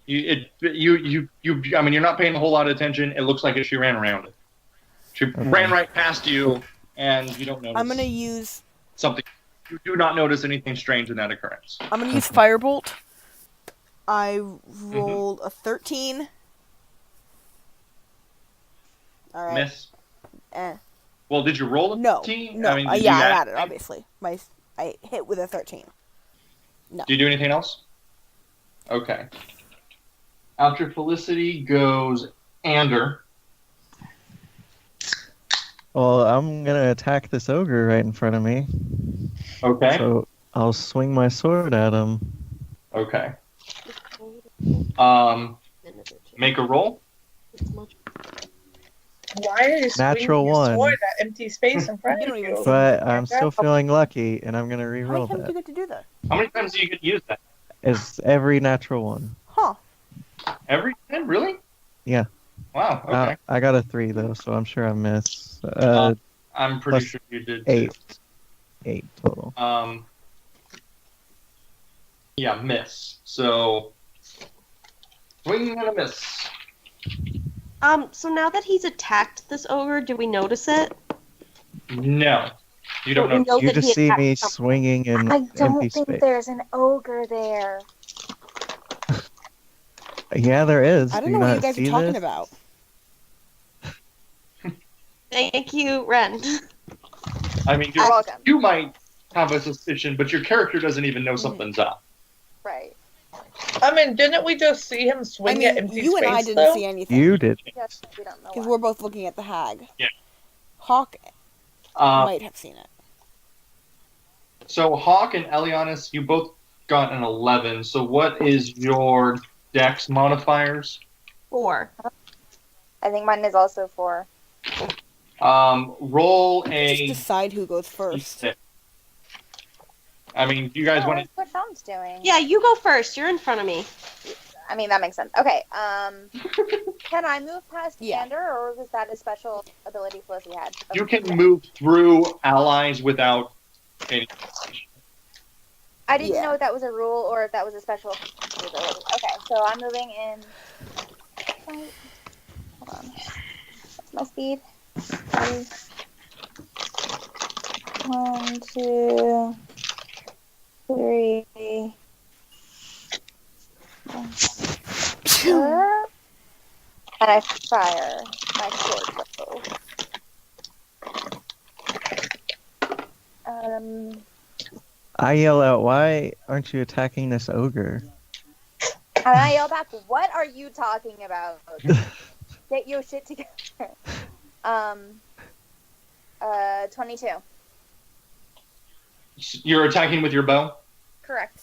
I mean, you're not paying a whole lot of attention. It looks like she ran around it. She ran right past you, and you don't notice. I'm gonna use something. You do not notice anything strange in that occurrence. I'm gonna use Firebolt. I rolled a 13. All right. Miss. Eh. Well, did you roll a No. 13? No. I mean, I had it obviously. I hit with a 13. No. Do you do anything else? Okay. After Felicity goes Ander. Well, I'm gonna attack this ogre right in front of me. Okay. So I'll swing my sword at him. Okay. Make a roll. Why are you Natural swinging your one. sword at empty space in front of you? But I'm still feeling lucky, and I'm gonna re-roll How many times do that. you get to do that? How many times do you get to use that? It's every natural one. Huh. Every time? Really? Yeah. Wow. Okay. I got a 3 though, so I'm sure I missed. I'm pretty plus sure you did. 8. Too. 8 total. Yeah, miss. So, swing and a miss. So now that he's attacked this ogre, do we notice it? No, you don't Well, we know. know You that just he see attacked me something. swinging in I don't empty think space. there's an ogre there. Yeah, there is. I don't Do know what not you guys see are talking this? about. Thank you, Ren. I mean, You're welcome. you might have a suspicion, but your character doesn't even know something's up. Right. I mean, didn't we just see him I swing mean, at empty you space, and I didn't though? see anything. You did. Yes, we don't know Because why. we're both looking at the hag. Yeah. Hawke might have seen it. So Hawke and Elianys, you both got an 11. So what is your dex modifiers? 4. I think mine is also 4. Roll Just a. decide who goes first. I mean, do you guys Oh, want that's what Shawn's doing. Yeah, you go first. You're in front of me. I mean, that makes sense. Okay, can I move past Yeah. Ander, or was that a special ability Felicity had? You can move through allies without any. I didn't Yeah. know if that was a rule or if that was a special ability. Okay, so I'm moving in. Hold on. What's my speed? 1, 2, 3. 4. And I fire my short bow. I yell out, "Why aren't you attacking this ogre?" And I yell back, "What are you talking about? Get your shit together." 22. You're attacking with your bow? Correct.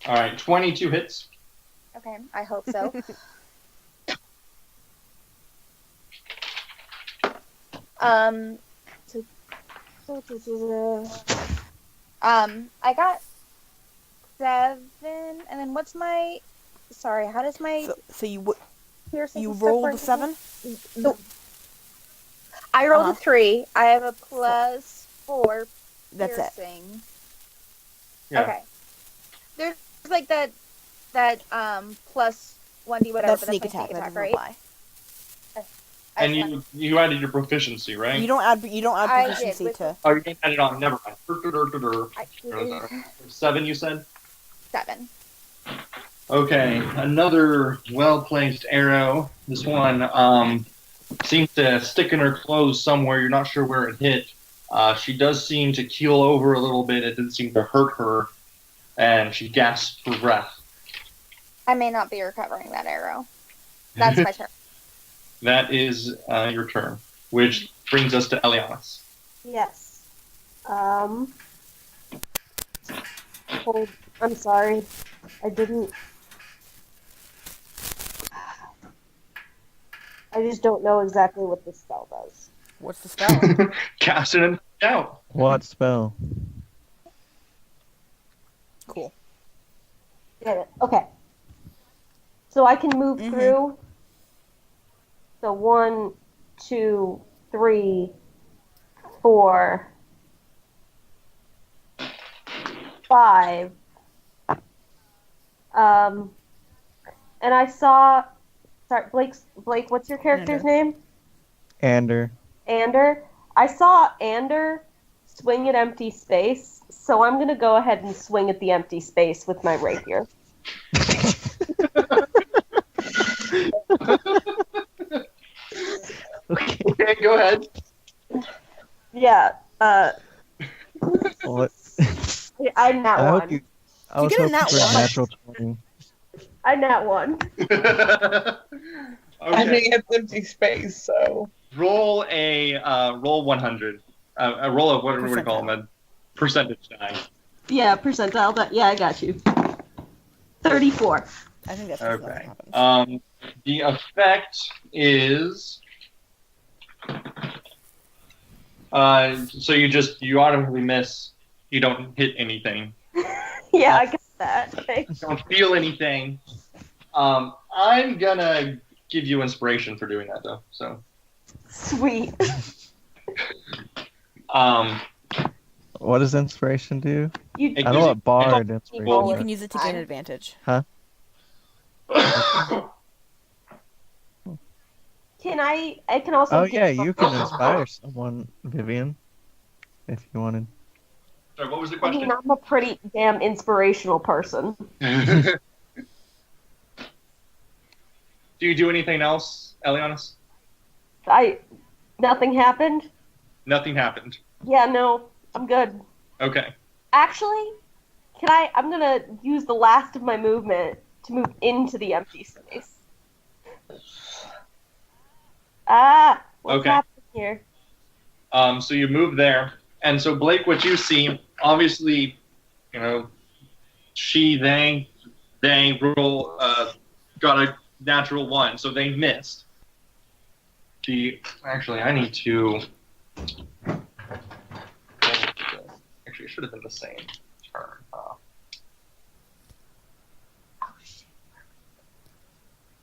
All right, 22 hits. Okay, I hope so. I got 7, and then what's my? Sorry, how does my So you piercing? stuff rolled work? a 7? No. I rolled a Uh-huh. 3. I have a plus 4 That's it. piercing. Yeah. Okay. There's like that plus 1d whatever. That's but sneak that's my attack. That doesn't right? apply. And you added your proficiency, right? You don't add I proficiency did, to. Oh, you didn't add it on. Never mind. 7, you said? 7. Okay, another well-placed arrow. This one seems to stick in her clothes somewhere. You're not sure where it hit. She does seem to keel over a little bit. It didn't seem to hurt her, and she gasps for breath. I may not be recovering that arrow. That's my turn. That is your turn, which brings us to Elianys. Yes. I'm sorry. I didn't. I just don't know exactly what this spell does. What's the spell? Cast it and out. What spell? Cool. Get it. Okay. So I can move through. So 1, 2, 3, 4, 5. And I saw. Sorry, Blake. What's your character's name? Ander. Ander. I saw Ander swing at empty space, so I'm gonna go ahead and swing at the empty space with my rapier. Okay, go ahead. Yeah. What? I'm not I one. hope you. I was get a hoping nat for a one. natural 20. I'm not one. I Okay. think it's empty space, so. Roll 100. Roll a what do you call them? A percentage die. Yeah, percentile. Yeah, I got you. 34. I think that's just what Okay. happens. The effect is. So you automatically miss. You don't hit anything. Yeah, I got that. Thanks. You don't feel anything. I'm gonna give you inspiration for doing that though. So. Sweet. What does inspiration do? You, I know what bard Well, inspiration. You is. can use it to gain advantage. can I can also. Oh yeah, you can inspire someone, Vivian, if you wanted. Sorry, what was the I mean, question? I'm a pretty damn inspirational person. Do you do anything else, Elianys? Nothing happened. Nothing happened. Yeah, no, I'm good. Okay. Actually, I'm gonna use the last of my movement to move into the empty space. What's Okay. happening here? So you move there, and so Blake, what you see, obviously, they roll got a natural 1, so they missed. Actually, I need to. Actually, it should have been the same turn.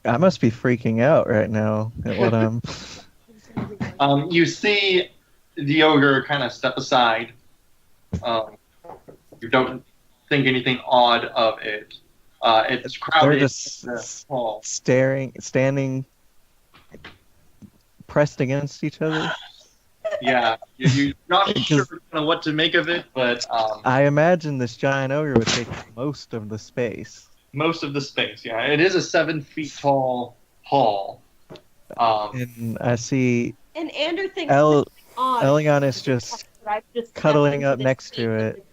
I must be freaking out right now at what I'm. You see the ogre kind of step aside. You don't think anything odd of it. It's crowded. They're just standing, pressed against each other. Yeah, you're not sure kind of what to make of it, but I imagine this giant ogre would take most of the space. Most of the space, yeah. It is a 7 feet tall hall. And I see And Andrew thinks Elianys just cuddling up next to it.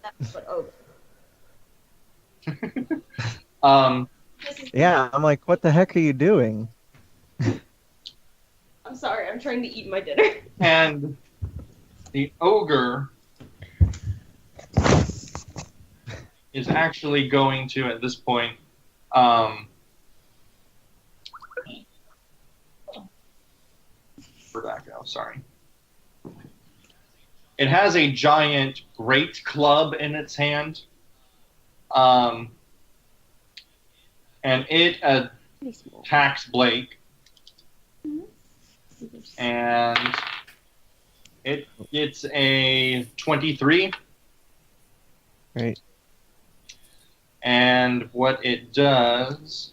Yeah, I'm like, what the heck are you doing? I'm sorry, I'm trying to eat my dinner. And the ogre is actually going to, at this point, where'd that go? Sorry. It has a giant great club in its hand. And it attacks Blake. And it gets a 23. Right. And what it does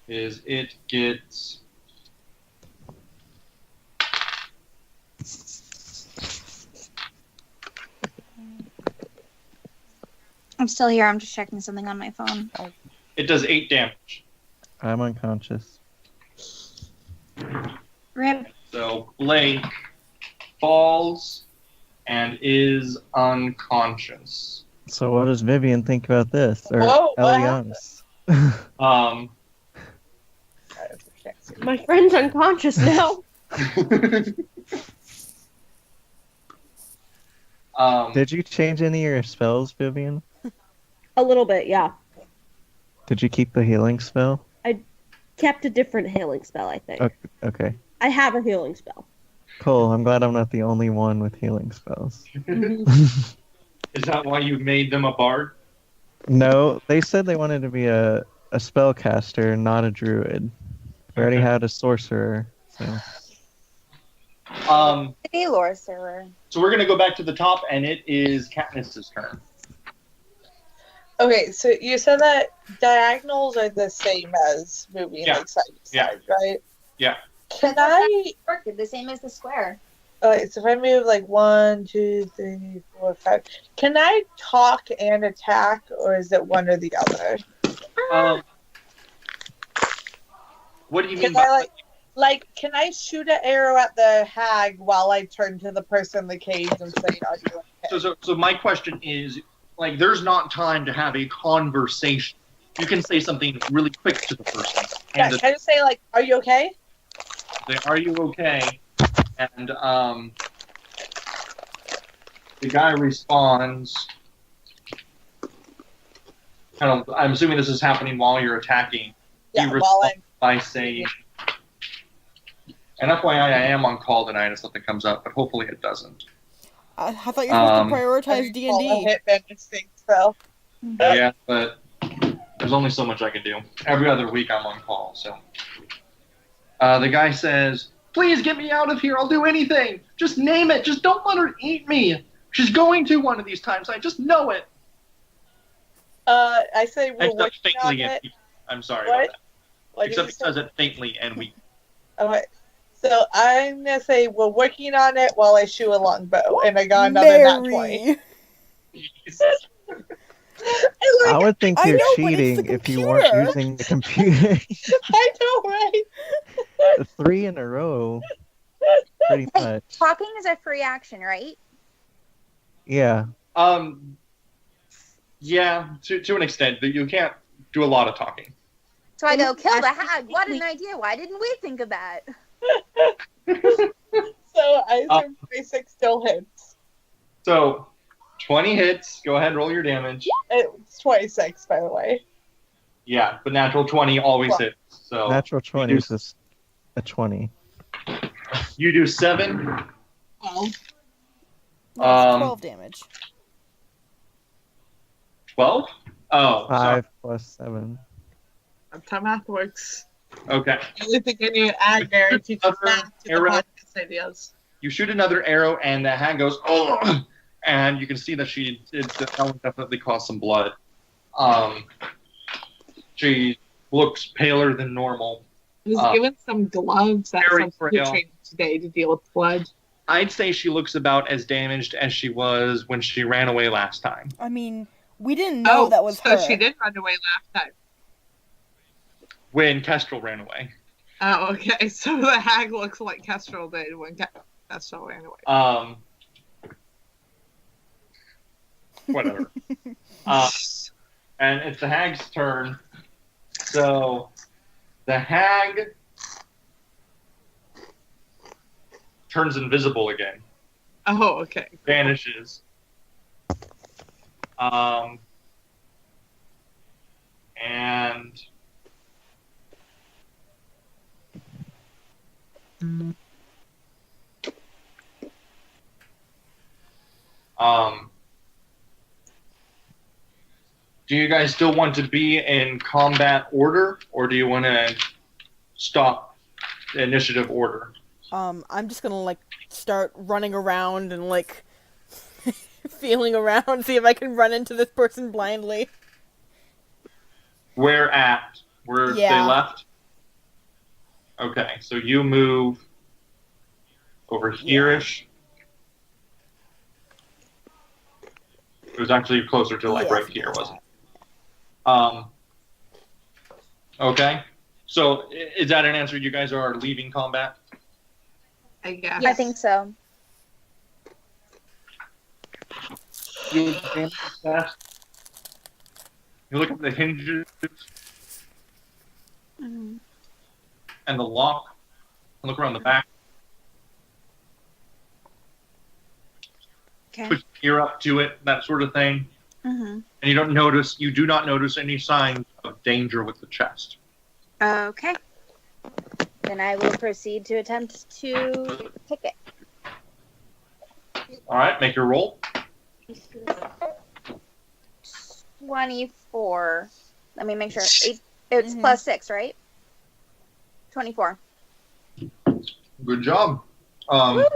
is it gets I'm still here. I'm just checking something on my phone. it does 8 damage. I'm unconscious. Rip. So Blake falls and is unconscious. So what does Vivian think about this? Or Whoa, what Elianys? My friend's unconscious now. Did you change any of your spells, Vivian? A little bit, yeah. Did you keep the healing spell? Kept a different healing spell, I think. Okay. I have a healing spell. Cool. I'm glad I'm not the only one with healing spells. Is that why you made them a bard? No, they said they wanted to be a spellcaster, not a druid. We already had a sorcerer. So. Hey, Lorcerer. So we're gonna go back to the top, and it is Katniss's turn. Okay, so you said that diagonals are the same as moving like side to side, right? Yeah. Can I? The same as the square. Alright, so if I move like 1, 2, 3, 4, 5, can I talk and attack, or is it one or the other? What do you mean Can I can I shoot an arrow at the hag while I turn to the person in the cage and say, "Are you okay?" So my question is, like, there's not time to have a conversation. You can say something really quick to the person. Yeah, can I just say like, "Are you okay?" Say, "Are you okay?" And the guy responds. I'm assuming this is happening while you're attacking. Yeah, he while responds by saying, and FYI, I am on call tonight if something comes up, but hopefully it doesn't. I thought you were supposed to prioritize D&D. Hitman instinct, so. Yeah, but there's only so much I can do. Every other week I'm on call, so. The guy says, "Please get me out of here. I'll do anything. Just name it. Just don't let her eat me. She's going to one of these times. I just know it." I say we're Except working on faintly it. and I'm sorry What? about that. What Except did it you say? says it faintly and weak. Okay. So I'm gonna say we're working on it while I shoot a longbow, and I got another nat 20. I would think I you're know, but it's cheating the if you weren't computer. using the computer. I know, right? 3 in a row. Pretty much. Talking is a free action, right? Yeah. Yeah, to an extent. You can't do a lot of talking. So I go, kill the hag. What an idea. Why didn't we think of that? So I assume 26 still hits. So, 20 hits. Go ahead, roll your damage. It's 26, by the way. Yeah, but natural 20 always hits. So Natural 20 is just a 20. You do 7. Oh. No, it's 12 damage. 12? Oh, 5 plus 7. That's how math works. Okay. The only thing I need to add there is teach math to the podcast ideas. You shoot another arrow, and the hag goes, oh! And you can see that that one definitely caused some blood. She looks paler than normal. I was given some gloves at some training today to deal with blood. I'd say she looks about as damaged as she was when she ran away last time. I mean, we didn't know that was her. So she did run away last time. When Kestrel ran away. Oh, okay. So the hag looks like Kestrel did when Kestrel ran away. Whatever. And it's the hag's turn. So the hag turns invisible again. Oh, okay. Vanishes. And do you guys still want to be in combat order, or do you want to stop the initiative order? I'm just gonna like start running around and like feeling around, see if I can run into this person blindly. Where at? Where they left? Okay, so you move over here-ish. It was actually closer to like right here, wasn't it? Okay. So is that an answer? You guys are leaving combat? I guess. I think so. You look at the hinges and the lock. Look around the back. Okay. Put your ear up to it, that sort of thing. Mm-hmm. And you do not notice any signs of danger with the chest. Okay. Then I will proceed to attempt to pick it. All right, make your roll. 24. Let me make sure. It's plus 6, right? 24. Good job. Doesn't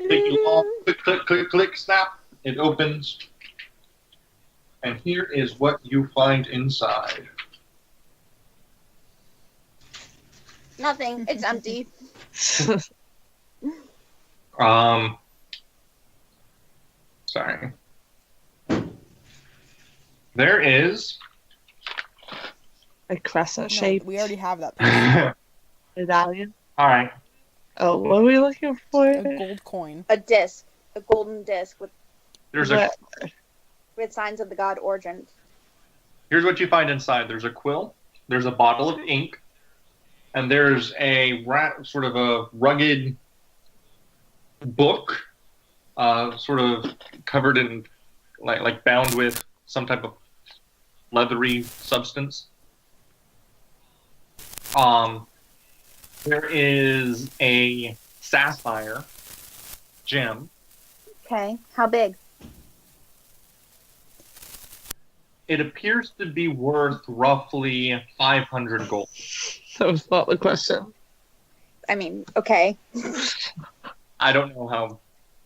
take you long. Click, click, click, click, snap. It opens. And here is what you find inside. Nothing. It's empty. Sorry. There is a crescent No, shape. we already have that. Medallion. All right. Oh, what are we looking for? A gold coin. A disc. A golden disc with There's with signs of the god Origin. Here's what you find inside. There's a quill. There's a bottle of ink. And there's a sort of a rugged book, sort of covered in, like bound with some type of leathery substance. There is a sapphire gem. Okay. How big? It appears to be worth roughly 500 gold. That was not the question. I mean, okay. I don't know how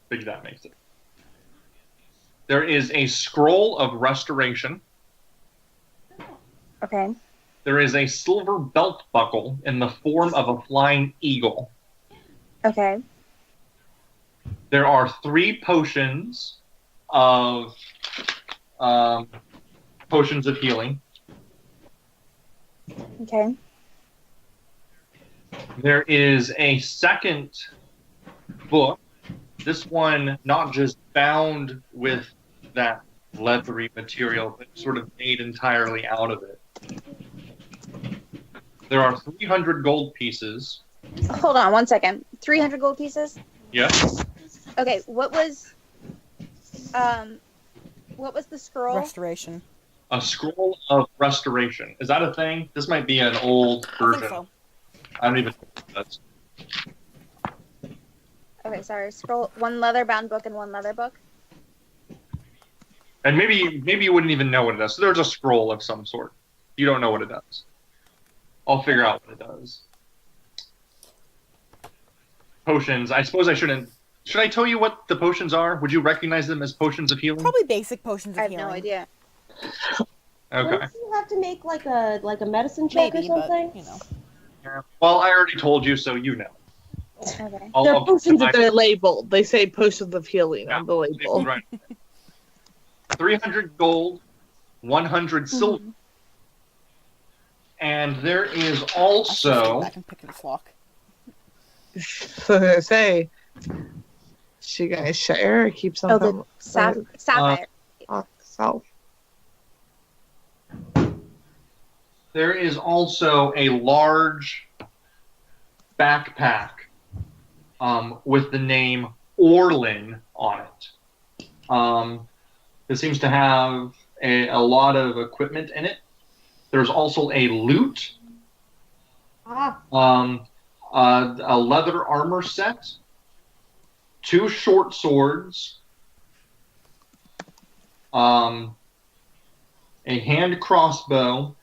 big that makes it. There is a scroll of restoration. Okay. There is a silver belt buckle in the form of a flying eagle. Okay. There are 3 potions of healing. Okay. There is a second book This one not just bound with that leathery material, but sort of made entirely out of it. There are 300 gold pieces. Hold on 1 second. 300 gold pieces? Yes. Okay, what was the scroll? Restoration. A scroll of restoration. Is that a thing? This might be an old version. I think so. I don't even know what that's. Okay, sorry. Scroll, one leather bound book and one leather book. And maybe you wouldn't even know what it does. So there's a scroll of some sort. You don't know what it does. I'll figure out what it does. Potions. I suppose I shouldn't. Should I tell you what the potions are? Would you recognize them as potions of healing? Probably basic potions of I have healing. no idea. Okay. Wouldn't you have to make like a medicine check Maybe, or something? but, you know. Yeah. Well, I already told you, so you know. Okay. They're potions I- they're labeled. They say potions of healing on the label. Right. 300 gold, 100 silver. And there is I should also go back and pick this lock. So I say, she gonna share or keep Oh, something? the sapphire. Self. there is also a large backpack with the name Orlin on it. It seems to have a lot of equipment in it. There's also a lute, a leather armor set, 2 short swords, a hand crossbow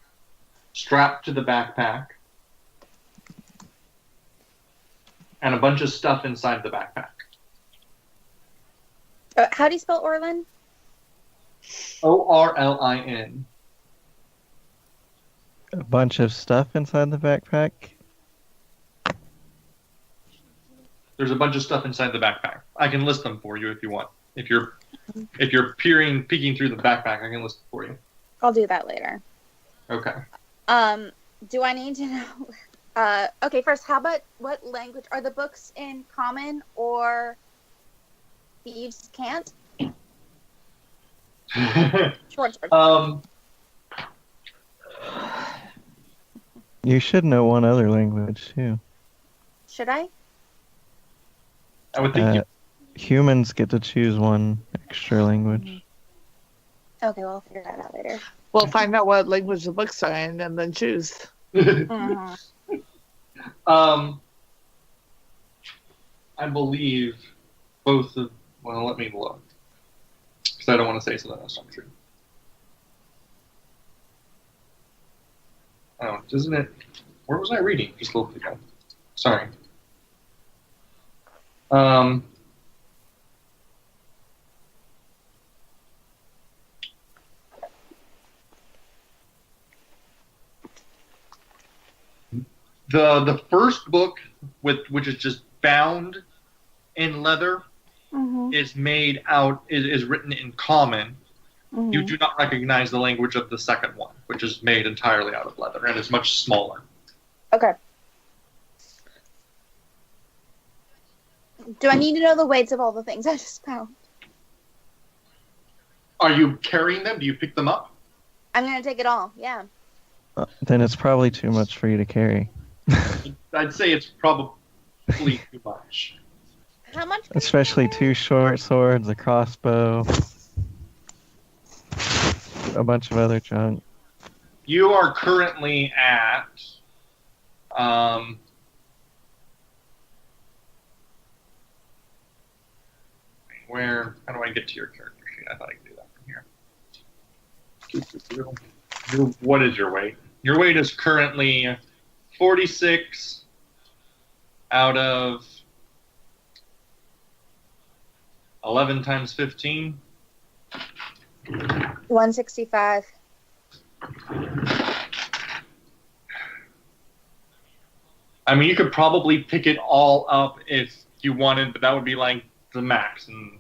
strapped to the backpack, and a bunch of stuff inside the backpack. How do you spell Orlin? Orlin. A bunch of stuff inside the backpack. There's a bunch of stuff inside the backpack. I can list them for you if you want. If you're peeking through the backpack, I can list it for you. I'll do that later. Okay. Do I need to know? Okay, first, how about what language are the books in common or thieves can't? Short sword. You should know one other language too. Should I? I would think Humans get to choose one extra language. Okay, well, I'll figure that out later. We'll find out what language the books are in and then choose. Mhm. I believe both of. Well, let me look, because I don't want to say something that's not true. Oh, isn't it? Where was I reading just a little bit ago? Sorry. The first book, which is just bound in leather, is made out is written in common. You do not recognize the language of the second one, which is made entirely out of leather and is much smaller. Okay. Do I need to know the weights of all the things I just found? Are you carrying them? Do you pick them up? I'm gonna take it all. Yeah. Then it's probably too much for you to carry. I'd say it's probably too much. How much? Especially 2 short swords, a crossbow, a bunch of other junk. You are currently at where? How do I get to your character sheet? I thought I could do that from here. What is your weight? Your weight is currently 46 out of 11 times 15. 165. I mean, you could probably pick it all up if you wanted, but that would be like the max, and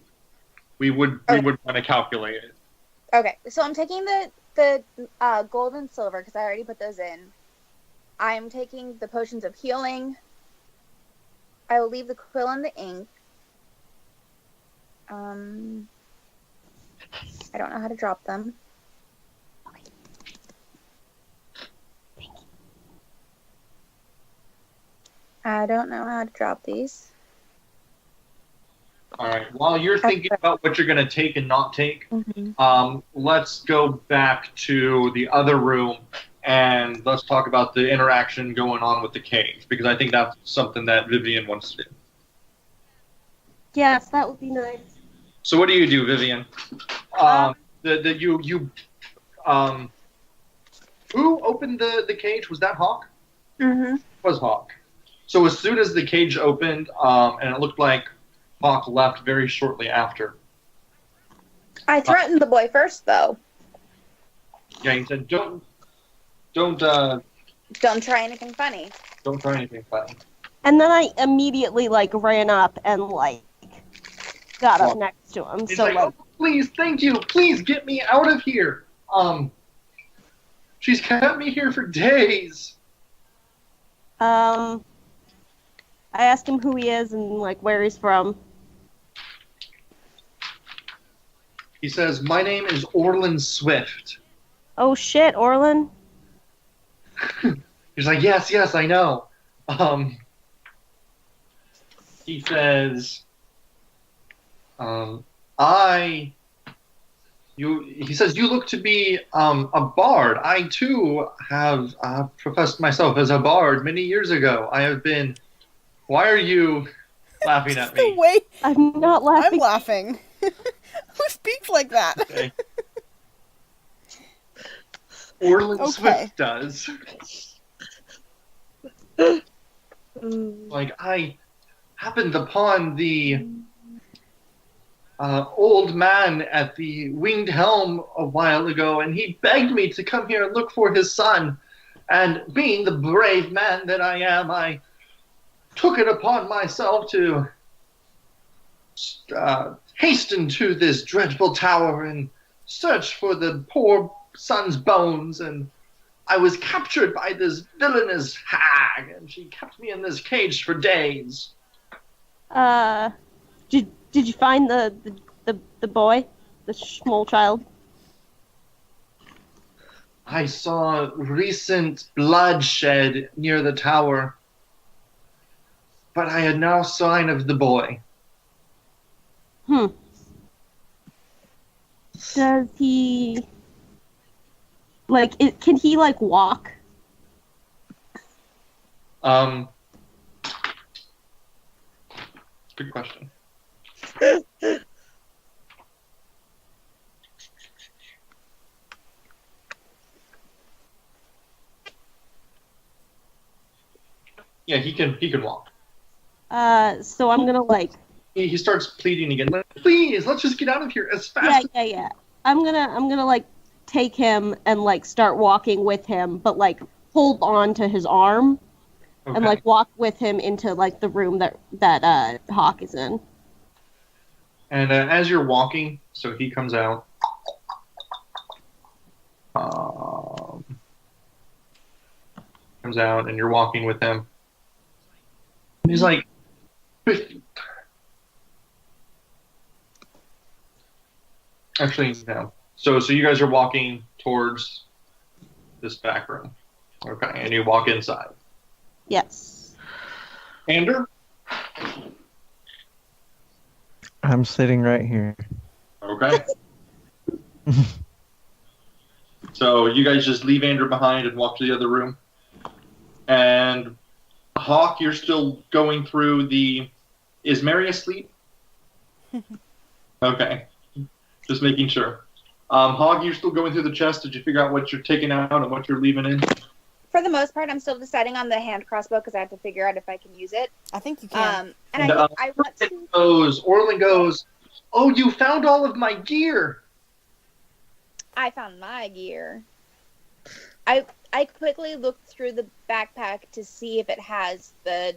we would want to calculate it. Okay, so I'm taking the gold and silver because I already put those in. I'm taking the potions of healing. I will leave the quill and the ink. I don't know how to drop them. I don't know how to drop these. All right. While you're thinking about what you're going to take and not take, Mm-hmm. let's go back to the other room and let's talk about the interaction going on with the cage, because I think that's something that Vivian wants to do. Yes, that would be nice. So what do you do, Vivian? Who opened the cage? Was that Hawke? Mm-hmm. It was Hawke. So as soon as the cage opened, and it looked like Hawke left very shortly after. I threatened the boy first, though. Yeah, he said, Don't try anything funny. Don't try anything funny. And then I immediately ran up and got up next to him. He's So like, oh, please, thank you, please get me out of here. She's kept me here for days. I asked him who he is and where he's from. He says, my name is Orlin Swift. Oh shit, Orlin. He's like, yes, I know. He says, he says, you look to be a bard. I, too, have professed myself as a bard many years ago. I have been... Why are you laughing at me? The way I'm not laughing. I'm laughing. Who speaks like that? Okay. Orlin Swift does. I happened upon the old man at the winged helm a while ago, and he begged me to come here and look for his son. And being the brave man that I am, I took it upon myself to hasten to this dreadful tower and search for the poor son's bones, and I was captured by this villainous hag, and she kept me in this cage for days. Did you find the boy, the small child? I saw recent bloodshed near the tower, but I had no sign of the boy. Does he can he walk? Good question. Yeah, he can walk. So I'm gonna He starts pleading again. Please, let's just get out of here as fast. Yeah. I'm gonna take him and start walking with him, but hold on to his arm and walk with him into the room that Hawke is in. And as you're walking, so he comes out. Comes out, and you're walking with him. And he's like, actually, no. So you guys are walking towards this back room. Okay, and you walk inside. Yes. Ander? I'm sitting right here. Okay. So you guys just leave Ander behind and walk to the other room. And Hawke, you're still going through the... Is Mary asleep? Okay. Just making sure. Hawke, you're still going through the chest. Did you figure out what you're taking out and what you're leaving in? For the most part, I'm still deciding on the hand crossbow because I have to figure out if I can use it. I think you can. And I want to... Orlin goes, oh, you found all of my gear. I found my gear. I quickly looked through the backpack to see if it has the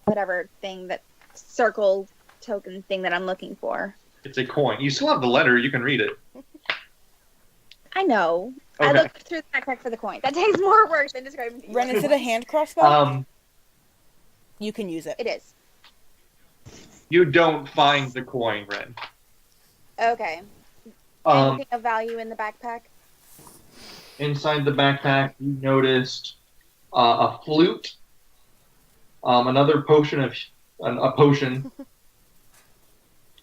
whatever thing, that circle token thing that I'm looking for. It's a coin. You still have the letter. You can read it. I know. Okay. I looked through the backpack for the coin. That takes more work than describing to you. Ren, is it a hand crossbow? You can use it. It is. You don't find the coin, Ren. Okay. Um, Anything of value in the backpack? inside the backpack, you noticed a flute, another potion of a potion.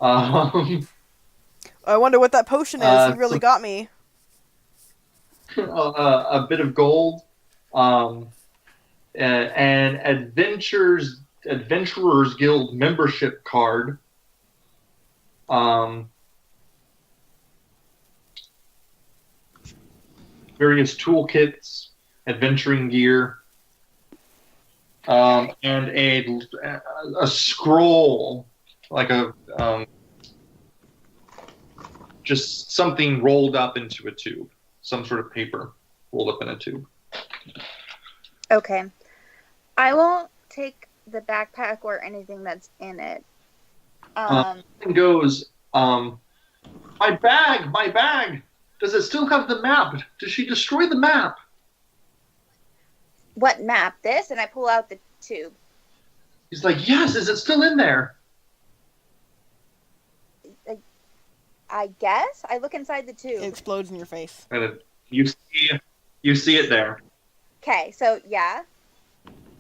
I wonder what that potion is. You really got me. A bit of gold, an Adventurers Guild membership card, various toolkits, adventuring gear, and a scroll, like a just something rolled up into a tube, some sort of paper rolled up in a tube. Okay. I won't take the backpack or anything that's in it. Goes, my bag. Does it still have the map? Did she destroy the map? What map? This? And I pull out the tube. He's like, yes. Is it still in there? I guess? I look inside the tube. It explodes in your face. And you see it there. Okay, so yeah.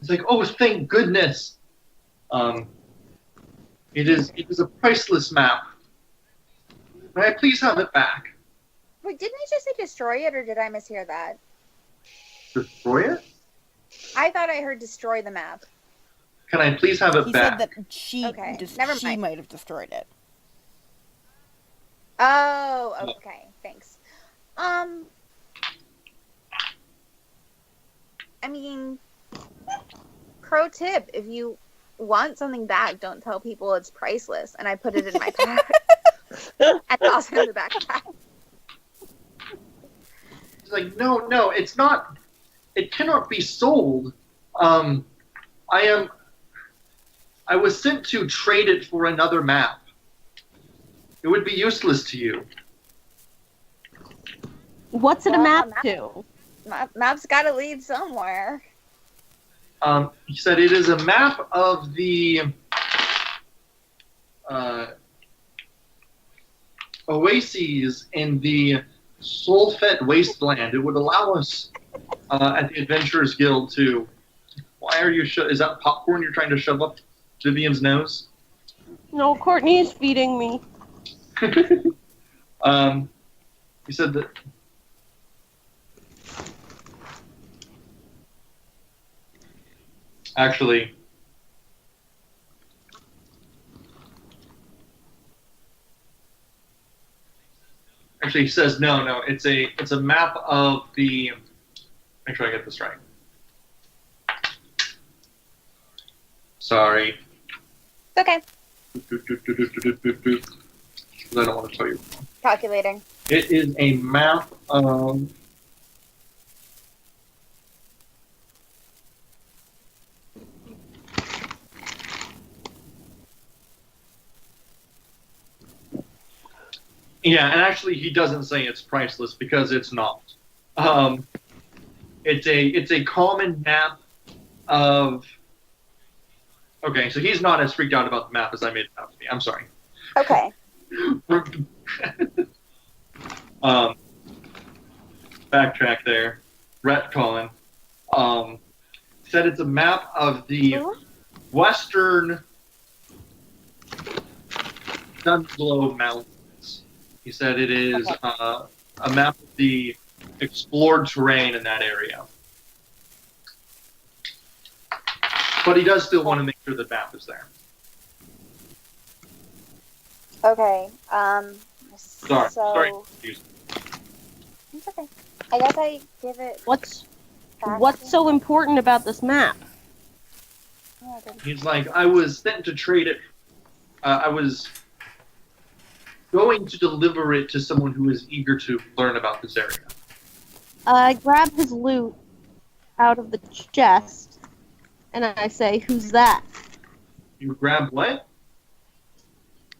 It's like, oh, thank goodness. It is a priceless map. May I please have it back? Wait, didn't he just say destroy it, or did I mishear that? Destroy it? I thought I heard destroy the map. Can I please have it He back? said that she Never she mind. might have destroyed it. Oh, okay. Thanks. I mean, pro tip, if you want something back, don't tell people it's priceless. And I put it in my pack. And also in the backpack. He's like, no, it's not. It cannot be sold. I was sent to trade it for another map. It would be useless to you. What's it a Well, map to? Map's got to lead somewhere. He said it is a map of the oases in the Solfet Wasteland. It would allow us at the Adventurers Guild to... Why are you... Is that popcorn you're trying to shove up Vivian's nose? No, Courtney is feeding me. He said that... Actually... Actually, he says no. It's a map of the... Make sure I get this right. Sorry. Okay. I don't want to tell you. Calculating. It is a map of... Yeah, and actually he doesn't say it's priceless because it's not. It's a common map of... Okay, so he's not as freaked out about the map as I made it out to be. I'm sorry. Okay. Backtrack there. Retcon. Said it's a map of the western Sunslow Mountains. He said it is a map of the explored terrain in that area. But he does still want to make sure the map is there. Okay. Sorry. It's okay. I guess I give it. What's so important about this map? He's like, I was sent to trade it. I was going to deliver it to someone who is eager to learn about this area. I grab his loot out of the chest, and I say, "Who's that?" You grab what?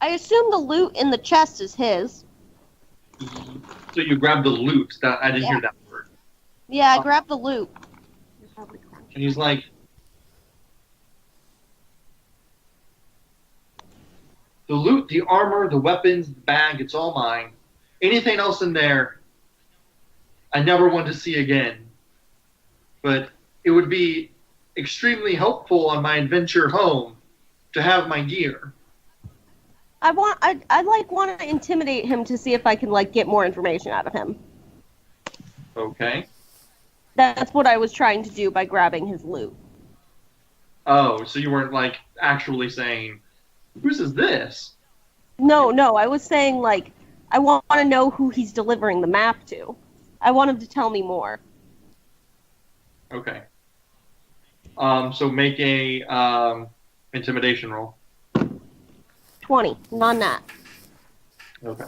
I assume the loot in the chest is his. So you grab the loot. I didn't hear that word. Yeah, I grab the loot. And he's like, the loot, the armor, the weapons, the bag, it's all mine. Anything else in there, I never want to see again. But it would be extremely helpful on my adventure home to have my gear. I'd want to intimidate him to see if I can get more information out of him. Okay. That's what I was trying to do by grabbing his loot. Oh, so you weren't actually saying, "Whose is this?" No, I was saying I want to know who he's delivering the map to. I want him to tell me more. Okay. So make a intimidation roll. 20, non-nat. Okay.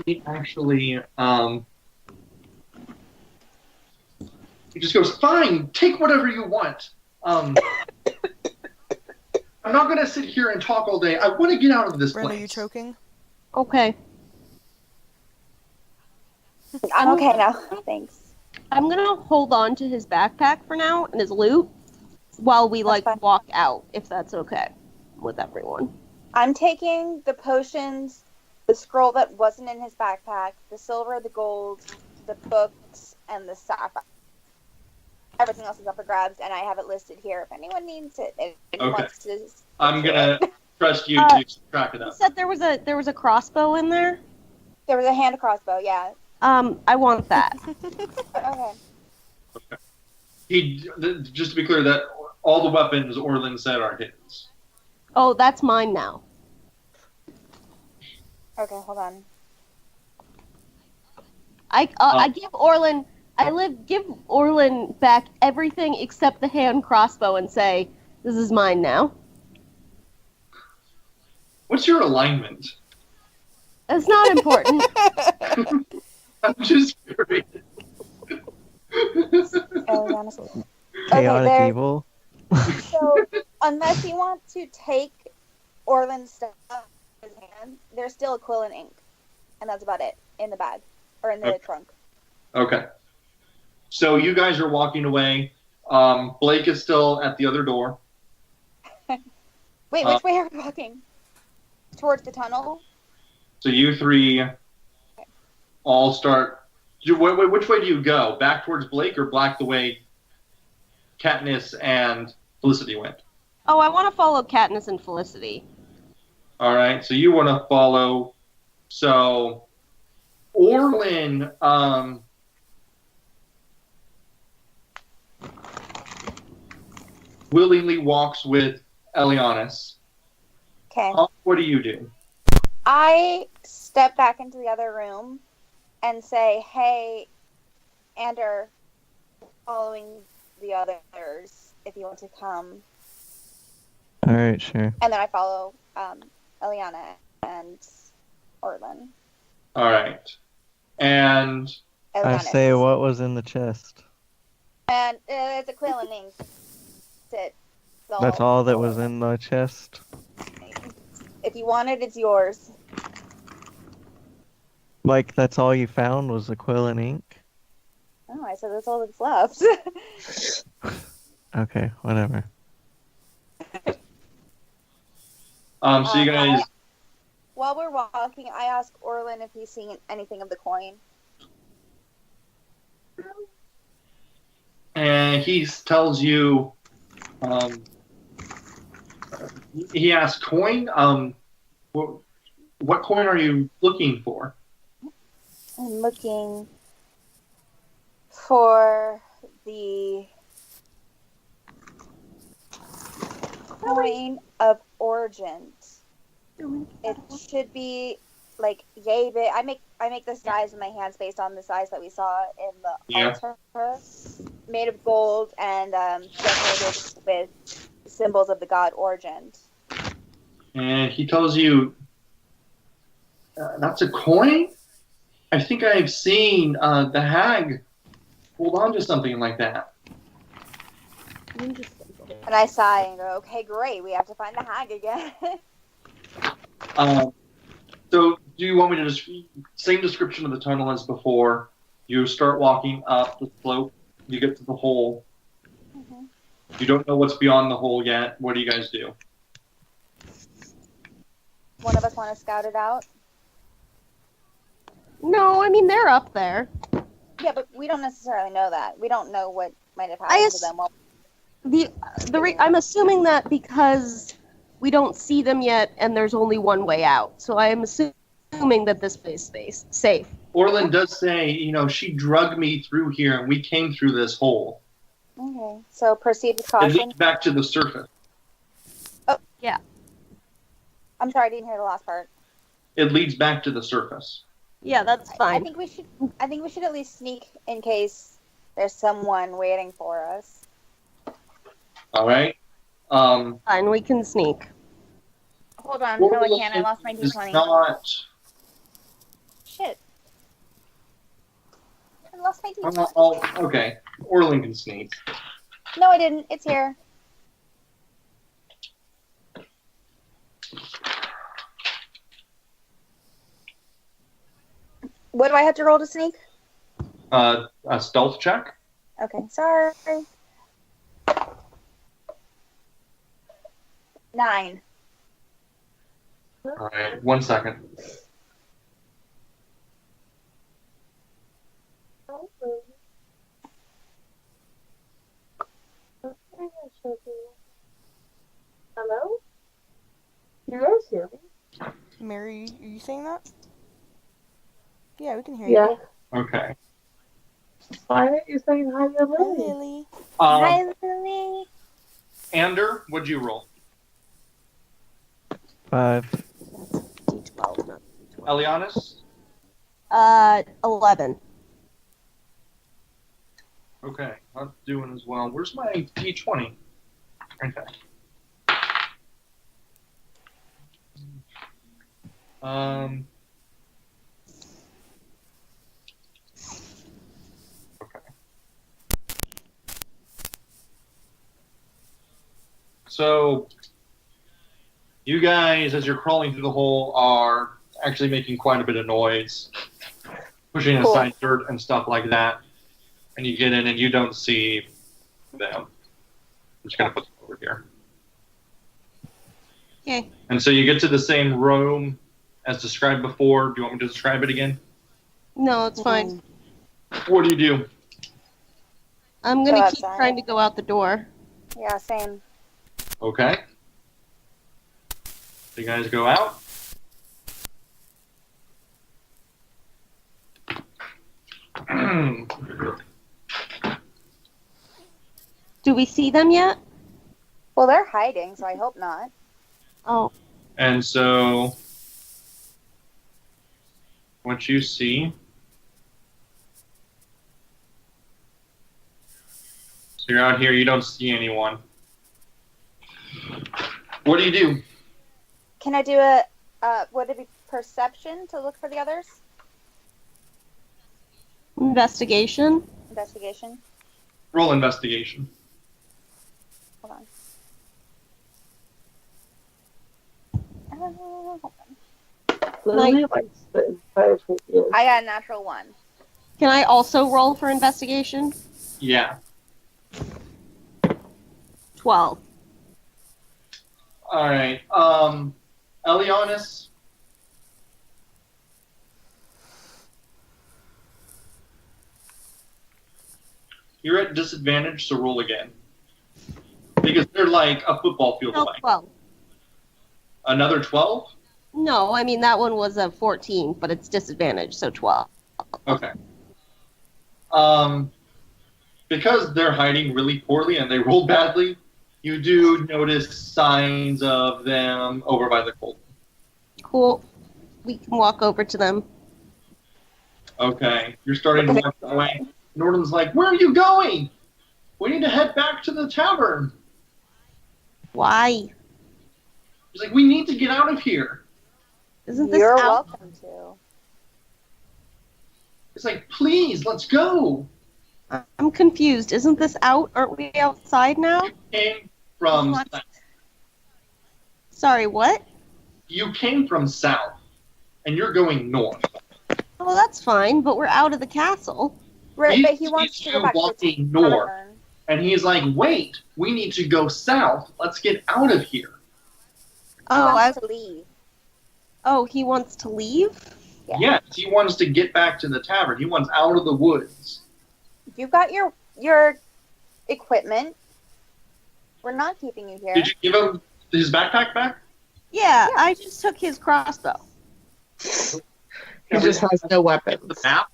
He actually, he just goes, "Fine, take whatever you want. I'm not going to sit here and talk all day. I want to get out of this Bryn, place." are you choking? Okay. I'm okay now. Thanks. I'm gonna hold on to his backpack for now and his loot while we That's fine. walk out, if that's okay with everyone. I'm taking the potions, the scroll that wasn't in his backpack, the silver, the gold, the books, and the sapphire. Everything else is up for grabs, and I have it listed here if anyone needs it. If anyone Okay. wants to I'm going to trust you to keep track of You that. said there was a crossbow in there? There was a hand crossbow, yeah. I want that. Okay. Just to be clear, that all the weapons Orlin said are his. Oh, that's mine now. Okay, hold on. I give Orlin back everything except the hand crossbow and say, "This is mine now." What's your alignment? It's not important. I'm just curious. Elianys. Chaotic evil. So, unless you want to take Orlin's stuff in his hand, there's still a quill and ink. And that's about it. In the bag. Or in the trunk. Okay. So you guys are walking away. Blake is still at the other door. Wait, which way are we walking? Towards the tunnel? So you three all start. Which way do you go? Back towards Blake or back the way Katniss and Felicity went? Oh, I want to follow Katniss and Felicity. All right. So you want to follow. So Orlin. Willingly walks with Elianys. Okay. What do you do? I step back into the other room and say, "Hey, Ander, following the others, if you want to come." All right, sure. And then I follow Eliana and Orlin. All right. And I Elianys. say, what was in the chest? And it's a quill and ink. That's all that was in the chest? If you want it, it's yours. That's all you found was the quill and ink? Oh, I said that's all that's left. Okay, whatever. so you guys. While we're walking, I ask Orlin if he's seen anything of the coin. And he tells you. He asks, "Coin? What coin are you looking for?" I'm looking for the coin of Origent. It should be yay big. I make the size of my hands based on the size that we saw in the altar. Made of gold and decorated with symbols of the god Origent. And he tells you, "That's a coin? I think I've seen the hag hold on to something like that." And I sigh and go, "Okay, great. We have to find the hag again." So Do you want me to just same description of the tunnel as before? You start walking up the slope. You get to the hole. Mm-hmm. You don't know what's beyond the hole yet. What do you guys do? One of us want to scout it out. No, I mean they're up there. Yeah, but we don't necessarily know that. We don't know what might have happened to them. Well, I'm assuming that because we don't see them yet, and there's only one way out. So I am assuming that this place is safe. Orlin does say, she drugged me through here, and we came through this hole. okay, so proceed with It caution. leads back to the surface. I'm sorry, I didn't hear the last part. It leads back to the surface. Yeah, that's I fine. think we should at least sneak in case there's someone waiting for us. All right. Fine, we can sneak. Hold on, no, I can't. I lost my It's D20. not. Shit. I lost my D20. Oh, okay. Orlin can sneak. No, I didn't. It's here. What do I have to roll to sneak? A stealth check. Okay, sorry. 9. All right. 1 second. Hello? You guys hear me? Mary, are you saying that? Yeah, we can hear Yeah. you. Okay. Why aren't you saying hi to Hi, Lily? Lily. Hi, Lily. Ander, what'd you roll? 5. D12, not Elianys? 11. Okay. I'm doing as well. Where's my D20? Right there. Okay. So, you guys, as you're crawling through the hole, are actually making quite a bit of noise, pushing aside dirt and stuff like that. And you get in and you don't see them. I'm just going to put them over here. Okay. And so you get to the same room as described before. Do you want me to describe it again? No, it's fine. What do you do? I'm Go gonna keep outside. trying to go out the door. Yeah, same. Okay. You guys go out. Do we see them yet? Well, they're hiding, so I hope not. Oh, And so, what you see. So you're out here, you don't see anyone. What do you do? Can I do a, would it be perception to look for the others? investigation. Investigation? Roll investigation. Hold on. Lily I got a natural 1. Can I also roll for investigation? Yeah. 12. All right. Elianys. You're at disadvantage, so roll again. Because they're like a football field No, away. 12. Another 12? No, I mean that one was a 14, but it's disadvantage, so 12. Okay. Because they're hiding really poorly and they roll badly, you do notice signs of them over by the cold. Cool. We can walk over to them. Okay. You're starting to walk that way. Norton's like, "Where are you going? We need to head back to the tavern." Why? He's like, "We need to get out of here." Isn't this You're out? welcome to. It's like, "Please, let's go." I'm confused. Isn't this out? Aren't we outside now? Came from What? Sorry, what? you came from south, and you're going north. Oh, that's fine, but we're out of the castle. Right, but he He's wants to go you back to walking the north, tavern. and he's like, "Wait, we need to go south. Let's get out of here." He Oh, wants to leave. Oh, he wants to leave? Yeah. Yes, he wants to get back to the tavern. He wants out of the woods. You've got your equipment. We're not keeping you here. Did you give him his backpack back? Yeah, I just took his crossbow. He just has no weapons. The map?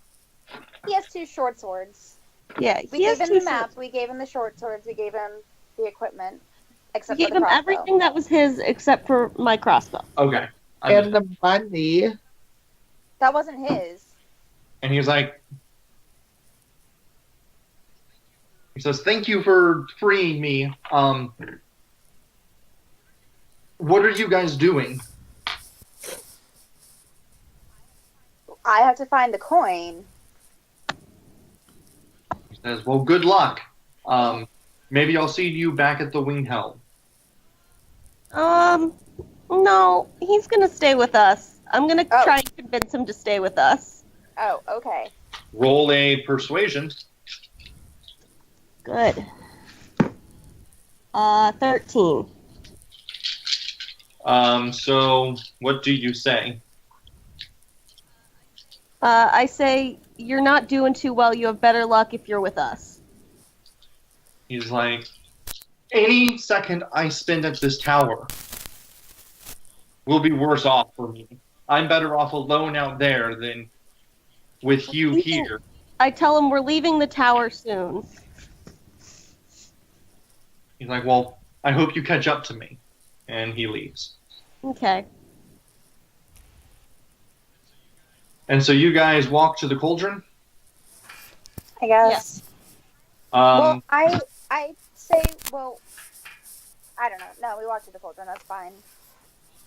He has 2 short swords. Yeah, We gave him the map. We gave him the short swords. We gave him the equipment. We Except gave for the him crossbow. everything that was his except for my crossbow. Okay. And the money. That wasn't his. And he's like, he says, "Thank you for freeing me. What are you guys doing?" I have to find the coin. He says, "Well, good luck. Maybe I'll see you back at the Winged Helm." No, he's gonna stay with us. I'm gonna try and convince him to stay with us. Oh, okay. Roll a persuasion. Good. 13. So what do you say? I say, you're not doing too well. You have better luck if you're with us. He's like, "Any second I spend at this tower will be worse off for me. I'm better off alone out there than with you here." I tell him we're leaving the tower soon. He's like, "Well, I hope you catch up to me." And he leaves. Okay. And so you guys walk to the cauldron? I guess. Well, I say, well, I don't know. No, we walked to the cauldron. That's fine.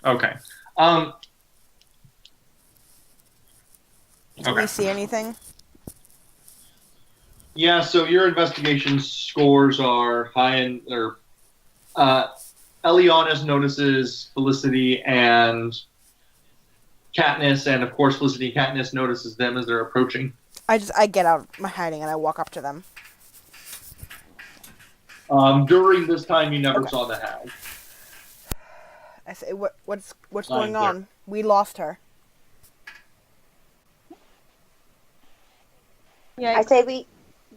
Okay. Do we see anything? Yeah, so your investigation scores are high, Elianys notices Felicity and Katniss, and of course Felicity and Katniss notices them as they're approaching. I get out of my hiding and I walk up to them. During this time, you never saw the hag. I say, what's going on? We lost her. Yeah. I say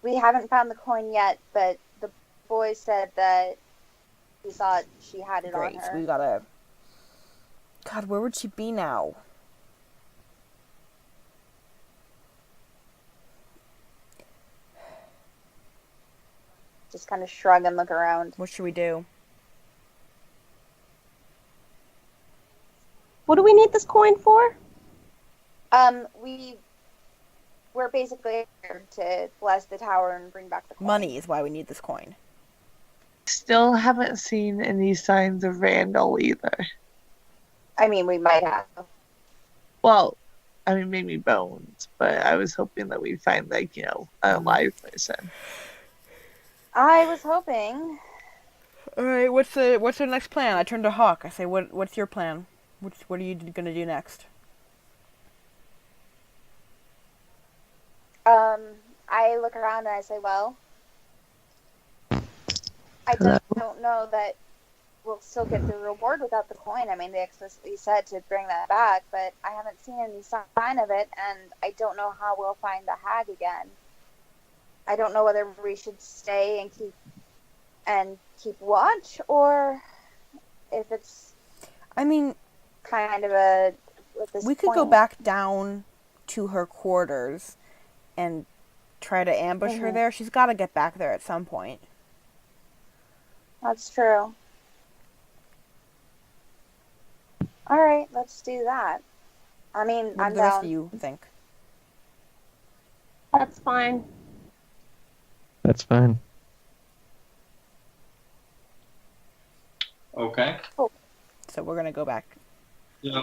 we haven't found the coin yet, but the boy said that he thought she had it on her. So we gotta. God, where would she be now? Just kind of shrug and look around. What should we do? What do we need this coin for? We're basically here to bless the tower and bring back the coin. Money is why we need this coin. Still haven't seen any signs of Randall either. I mean, we might have. Well, I mean, maybe bones, but I was hoping that we'd find, like, you know, a live person. I was hoping. All right, what's the next plan? I turn to Hawke. I say, what's your plan? What are you gonna do next? I look around and I say, well, I don't know that we'll still get the reward without the coin. I mean, they explicitly said to bring that back, but I haven't seen any sign of it, and I don't know how we'll find the hag again. I don't know whether we should stay and keep watch, or if it's. I mean, kind of a. We could go back down to her quarters and try to ambush her there. She's got to get back there at some point. That's true. All right, let's do that. I mean, What do the rest of you think? That's fine. That's fine. Okay. Cool. So we're gonna go back. Yeah.